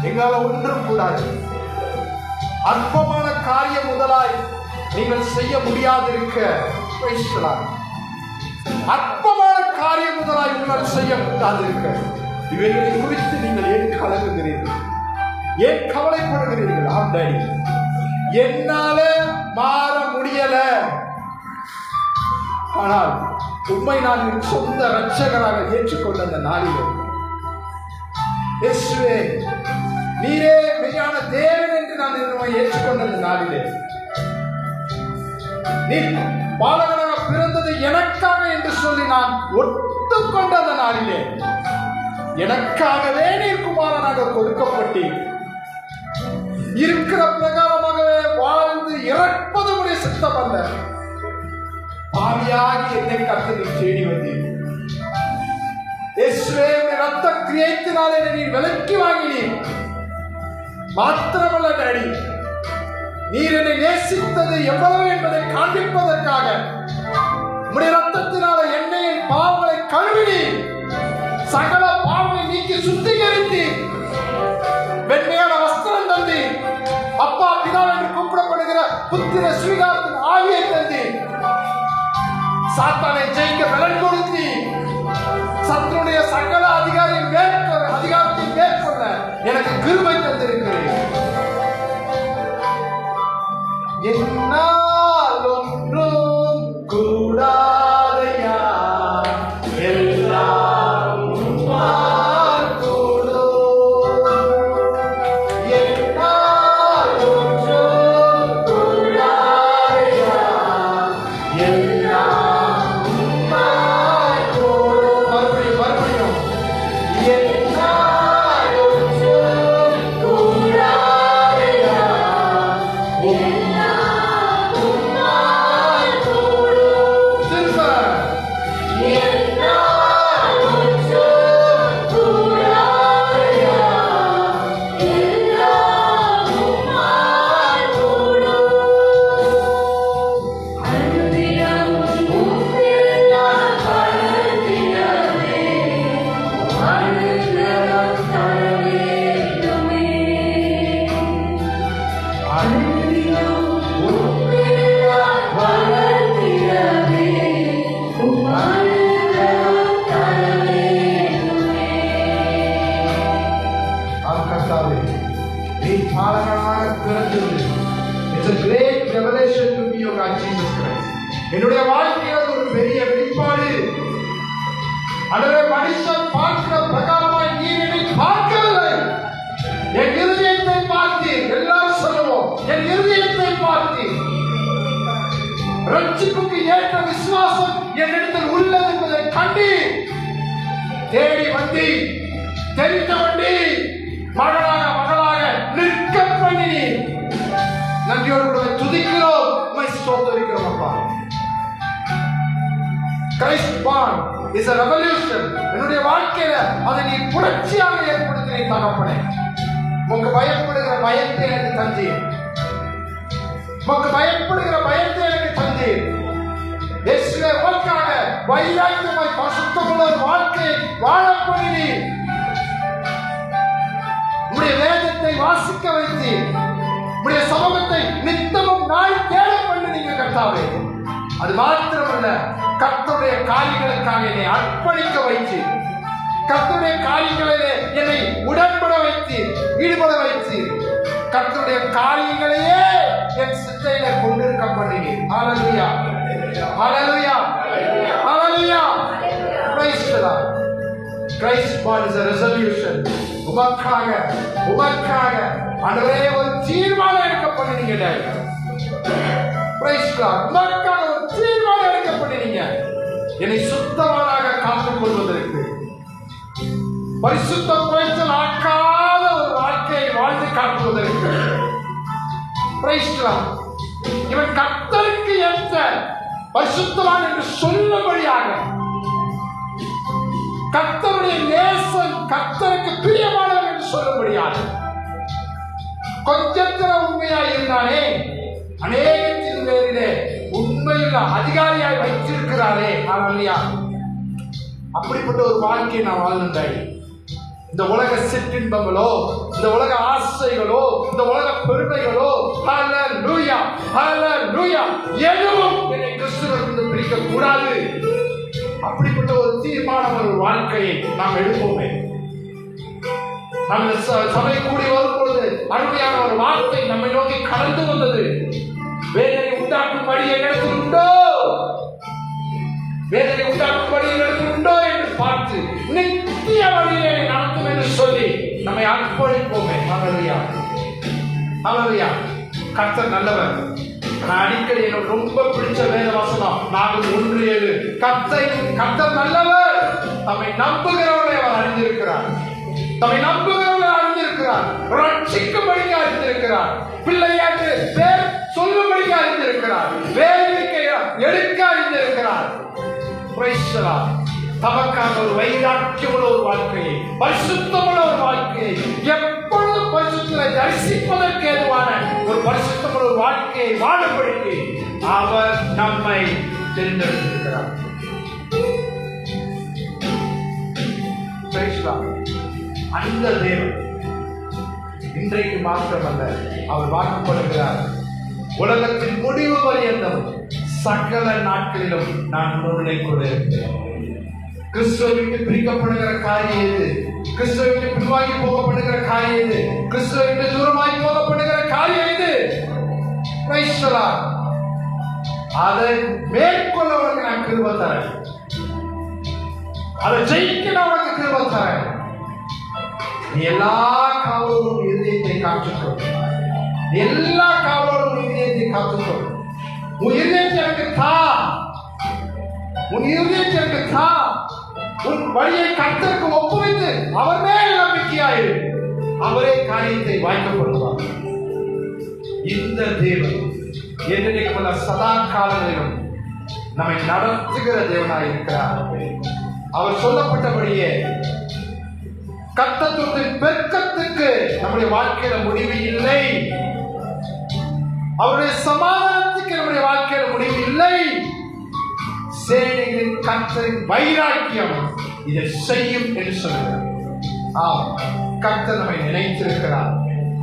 எங்களால ஒன்றும் கூடாது. அற்பமான காரியம் முதலாய் நீங்கள் செய்ய முடியாதிருக்க, அற்பமான காரியம் முதலாய் உங்களால் செய்ய முடியாதிருக்க, இவைகளை குறித்து நீங்கள் ஏன் கலங்குகிறீர்கள்? ஏன் கவலைப்படுகிறீர்கள்? ஆண்டாடி என்னால மாற முடியல, ஆனால் உண்மை நான் என் சொந்த இரட்சகராக ஏற்றுக்கொண்ட அந்த நாளிலே, இயேசுவே நீரே மெய்யான தேவன் என்று நான் ஏற்றுக்கொண்ட அந்த நாளிலே, நீ பாலகனாக பிறந்தது எனக்காக என்று சொல்லி நான் ஒத்துக்கொண்ட அந்த நாளிலே, எனக்காகவே நீர் குமாரனாக கொடுக்கப்பட்டீர். இருக்கிற பிரகாரமாகவே வாழ்ந்து இறப்பது உடைய சித்தம் அல்ல. பாவியாகி என்னை கர்த்தர் தேடி வந்தீர். இயேசுவே ரத்த கிரியைத்தினாலே நீ விலக்கி வாங்கினீர். மாத்திரமல்ல டாடி, நீர் என்னை நேசித்தது எவ்வளவு என்பதை காண்பிப்பதற்காக உம்முடைய ரத்தத்தினால எண்ணெயின் பாவங்களை கழுவினீர். சகல பாவங்களை நீக்கி சுத்திகரித்து வெண்மையான வஸ்திரம் தந்தி, அப்பா பிதா என்று கூப்பிடப்படுகிற புத்திர ஸ்வீகாரத்தின் ஆவியை தந்தி, சாத்தானை ஜெயிக்க பலன் கொடுத்து சத்துருடைய சகல அதிகாரத்தை மேற்கொள்ள எனக்கு கிருபை தந்திருக்கிறேன். என்னால் ஒன்றும் கூடாதையா, எல்லாம் உம்மால் கூடும். என்னால் ஒன்றும் கூடாதையா, எல்லாம் உம்மால் கூடும். மறுபடியும் என்னால் ஒன்றும் கூடாதையா, என்னுடைய வாழ்க்கையில் ஒரு பெரிய வெளிப்பாடு. மனுஷன் பார்க்கிற பிரகாரமாய் நீ என்னை பார்க்கவில்லை. என் இருதயத்தை பார்த்தீர். எல்லாரும் சொல்லுவோம், என் இருதயத்தை பார்த்தீர். ரட்சிப்புக்கு ஏற்ற விசுவாசம் என்னிடத்தில் உள்ளது என்பதை கண்டு தேடி வந்து தெரிந்த வண்டி மகளாக நிற்க பண்ணி நன்றியோடு துதிக்கிறோம், ஸ்தோத்திரிக்கிறோம். அப்பா, Christ born is a revolution. என்னுடைய வாழ்க்கையில அதை நீ புரட்சியாக ஏற்படுத்தின தகப்பனே, உங்க பயப்படுகிற பயத்தை எனக்கு தந்தீர். உங்க பயப்படுகிற பயத்தை எனக்கு தந்தீர். இயேசுவே உமக்காக வைராக்கியமாய் பரிசுத்தமுள்ள ஒரு வாழ்க்கையை வாழ பண்ணினீர். உம்முடைய வேதத்தை வாசிக்க வைத்தீர். உம்முடைய சமூகத்தை நித்தமும் நாள் தேட பண்ணினீங்க கர்த்தாவே. அது மாத்திரமல்ல, கர்த்தருடைய காரியங்களுக்காக என்னை அர்ப்பணிக்க வைத்து, கர்த்தருடைய காரியங்களிலே என்னை உடன்பட வைத்து, ஈடுபட வைத்து, கர்த்தருடைய காரியங்களையே என் சிந்தையில கொண்டிருக்க பண்ணினீர். ஹல்லேலூயா, ஹல்லேலூயா, ஹல்லேலூயா. Praise the Lord. Christ born is a resolution. உமக்காக ஆண்டவரே ஒரு தீர்மானம் எடுக்க பண்ணினீங்க. Praise God. உமக்காக ஒரு தீர்மானம் எடுக்க பண்ணினீங்க. என்னை சுத்தமானாக காத்துக் கொள்வதற்கு, பரிசுத்த குறைச்சல் ஆக்காத ஒரு வாழ்க்கையை வாழ்ந்து காட்டுவதற்கு. Praise God. இவன் கர்த்தருக்கு ஏற்ற பரிசுத்தவான் என்று சொல்லும்படியாக, கர்த்தருடைய நேசன் கர்த்தருக்கு பிரியமானவர் என்று சொல்லும்படியாக, கொஞ்சத்துல உண்மையாய் இருந்தானே அநேகத்தின் பேரிலே உண்மையுள்ள அதிகாரியாய் வைத்திருக்கிறாரே. ஹல்லேலூயா. அப்படிப்பட்ட ஒரு வாழ்க்கையை நான் வாழ்ந்தாய். இந்த உலக சிற்றின்பங்களோ, இந்த உலக ஆசைகளோ, இந்த உலக பெருமைகளோ, ஹல்லேலூயா ஹல்லேலூயா, எதுவும் என்னை கிறிஸ்துவிலிருந்து பிரிக்க கூடாது. அப்படிப்பட்ட ஒரு தீர்மானம், ஒரு வாழ்க்கையை நாம் எடுப்போமே. நம்ம சபை கூடி வரும் பொழுது அருமையான ஒரு வார்த்தை நம்மை நோக்கி கடந்து வந்தது. வேதனை உண்டாக்கும்படி எங்களுக்கு உண்டோ, வேதனை உண்டாக்கும்படி எங்களுக்கு உண்டோ என்று பார்த்து நித்திய வழியை நடத்தும் என்று சொல்லி நம்மை அர்ப்பணிப்போமே. ஹல்லேலூயா ஹல்லேலூயா. கர்த்தர் நல்லவர். நான் அடிக்கடி எனக்கு ரொம்ப பிடிச்ச வேத வசனம் நாங்கள் 1:7. கர்த்தர் நல்லவர், தம்மை நம்புகிறவர்களை அவர் அறிந்திருக்கிறார், தம்மை நம்புகிறவர்களை அறிந்திருக்கிறார், ரட்சிக்கும்படிக்கு அறிந்திருக்கிறார், பிள்ளையாட்டு பேர் சொல்லும்படிக்கு அறிந்திருக்கிறார், வேடிக்கை எடுக்க அறிந்திருக்கிறார். தமக்காக ஒரு வைராக்கியமுள்ள ஒரு வாழ்க்கையை, பரிசுத்தமுள்ள ஒரு வாழ்க்கையை, எப்பொழுது பரிசுத்தத்தை தரிசிப்பதற்கு ஏதுவான ஒரு பரிசுத்தமுள்ள ஒரு வாழ்க்கையை வாழும்படிக்கு அவர் நம்மை தேர்ந்தெடுத்திருக்கிறார். அந்த தேவன் இன்றைக்கு மாத்திரமல்ல, அவர் வாக்குப்படுகிறார், உலகத்தின் முடிவு பரியந்தம் சகல நாட்களிலும் நான் உன்னுடைய கூட இருக்கிறேன். கிறிஸ்துவை விட்டு பிரிக்கப்படுகிற காரியம் எது? கிறிஸ்துவை விட்டு பின்வாங்கி போகப்படுகிற காரியம் எது? கிறிஸ்துவை விட்டு தூரமாகி போகப்படுகிற காரியம் எது? அதை மேற்கொள்ள உனக்கு நான் கிருபை தரேன், அதை ஜெயிக்க நான் உனக்கு கிருபை தரேன். நீ எல்லா காவலோடும் இதயத்தை காத்துக்கோ, எல்லா காவலோடும் இதயத்தை காத்துக்கோ. உன் இதயத்தை எனக்கு தா, உன் இதயத்தை எனக்கு தா. உன் வழியை கர்த்தருக்கு ஒப்புவித்து அவர் மேல் நம்பிக்கையாயிரு, அவரே காரியத்தை வாய்க்கப்படுவார். இந்த தேவன் என்றைக்குள்ள சதா காலங்களிலும் நம்மை நடத்துகிற தேவனாய் இருக்கிறார். அவர் சொல்லப்பட்டபடியே கர்த்தத்துவத்தின் பெருக்கத்துக்கு நம்முடைய வாழ்க்கையில முடிவு இல்லை, அவருடைய சமாதானத்துக்கு நம்முடைய வாழ்க்கையில முடிவு இல்லை. சேனைகளின் கர்த்தரின் வைராக்கியம் இதை செய்யும் என்று சொல்கிறார். ஆம், கர்த்தர் நம்மை நினைத்திருக்கிறார்,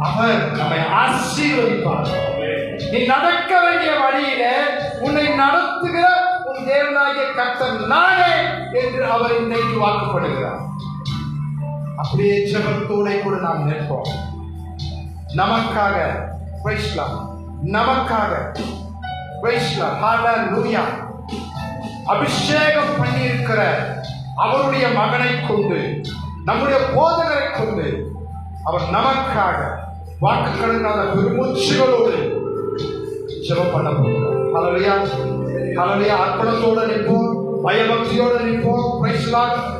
அவர் நம்மை ஆசீர்வதிப்பார். நீ நடக்க வேண்டிய வழியில உன்னை நடத்துகிற உன் தேவனாகிய கர்த்தர் நானே என்று அவர் இன்றைக்கு வாக்குப்படுகிறார். அப்படியே ஜெபத்தோட கூட நாம் நிற்போம். நமக்காக நமக்காக ஹல்லேலூயா அபிஷேகம் பண்ணி இருக்கிற அவருடைய மகனை கொண்டு, நம்முடைய போதகரை கொண்டு அவர் நமக்காக வாக்கு கடங்காத பெருமூச்சுகளோடு ஜெபம் பண்ண போகிறார். ஹல்லேலூயா ஹல்லேலூயா. அர்ப்பணத்தோடு நிற்போம், பயபக்தியோடு நிற்போம்.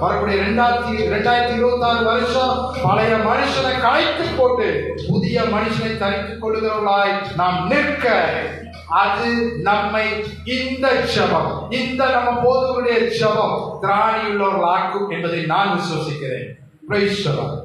வரக்கூடிய 2026 வருஷம் பழைய மனுஷனை களைத்து போட்டு புதிய மனுஷனை தரித்துக் கொள்ளுகிறவர்களாய் நாம் நிற்க, அது நம்மை இந்த ஜெபம், இந்த நம்ம போதகருடைய ஜெபம் திராணியுள்ளவர்கள் ஆக்கும் என்பதை நான் விசுவசிக்கிறேன். Price the Lord.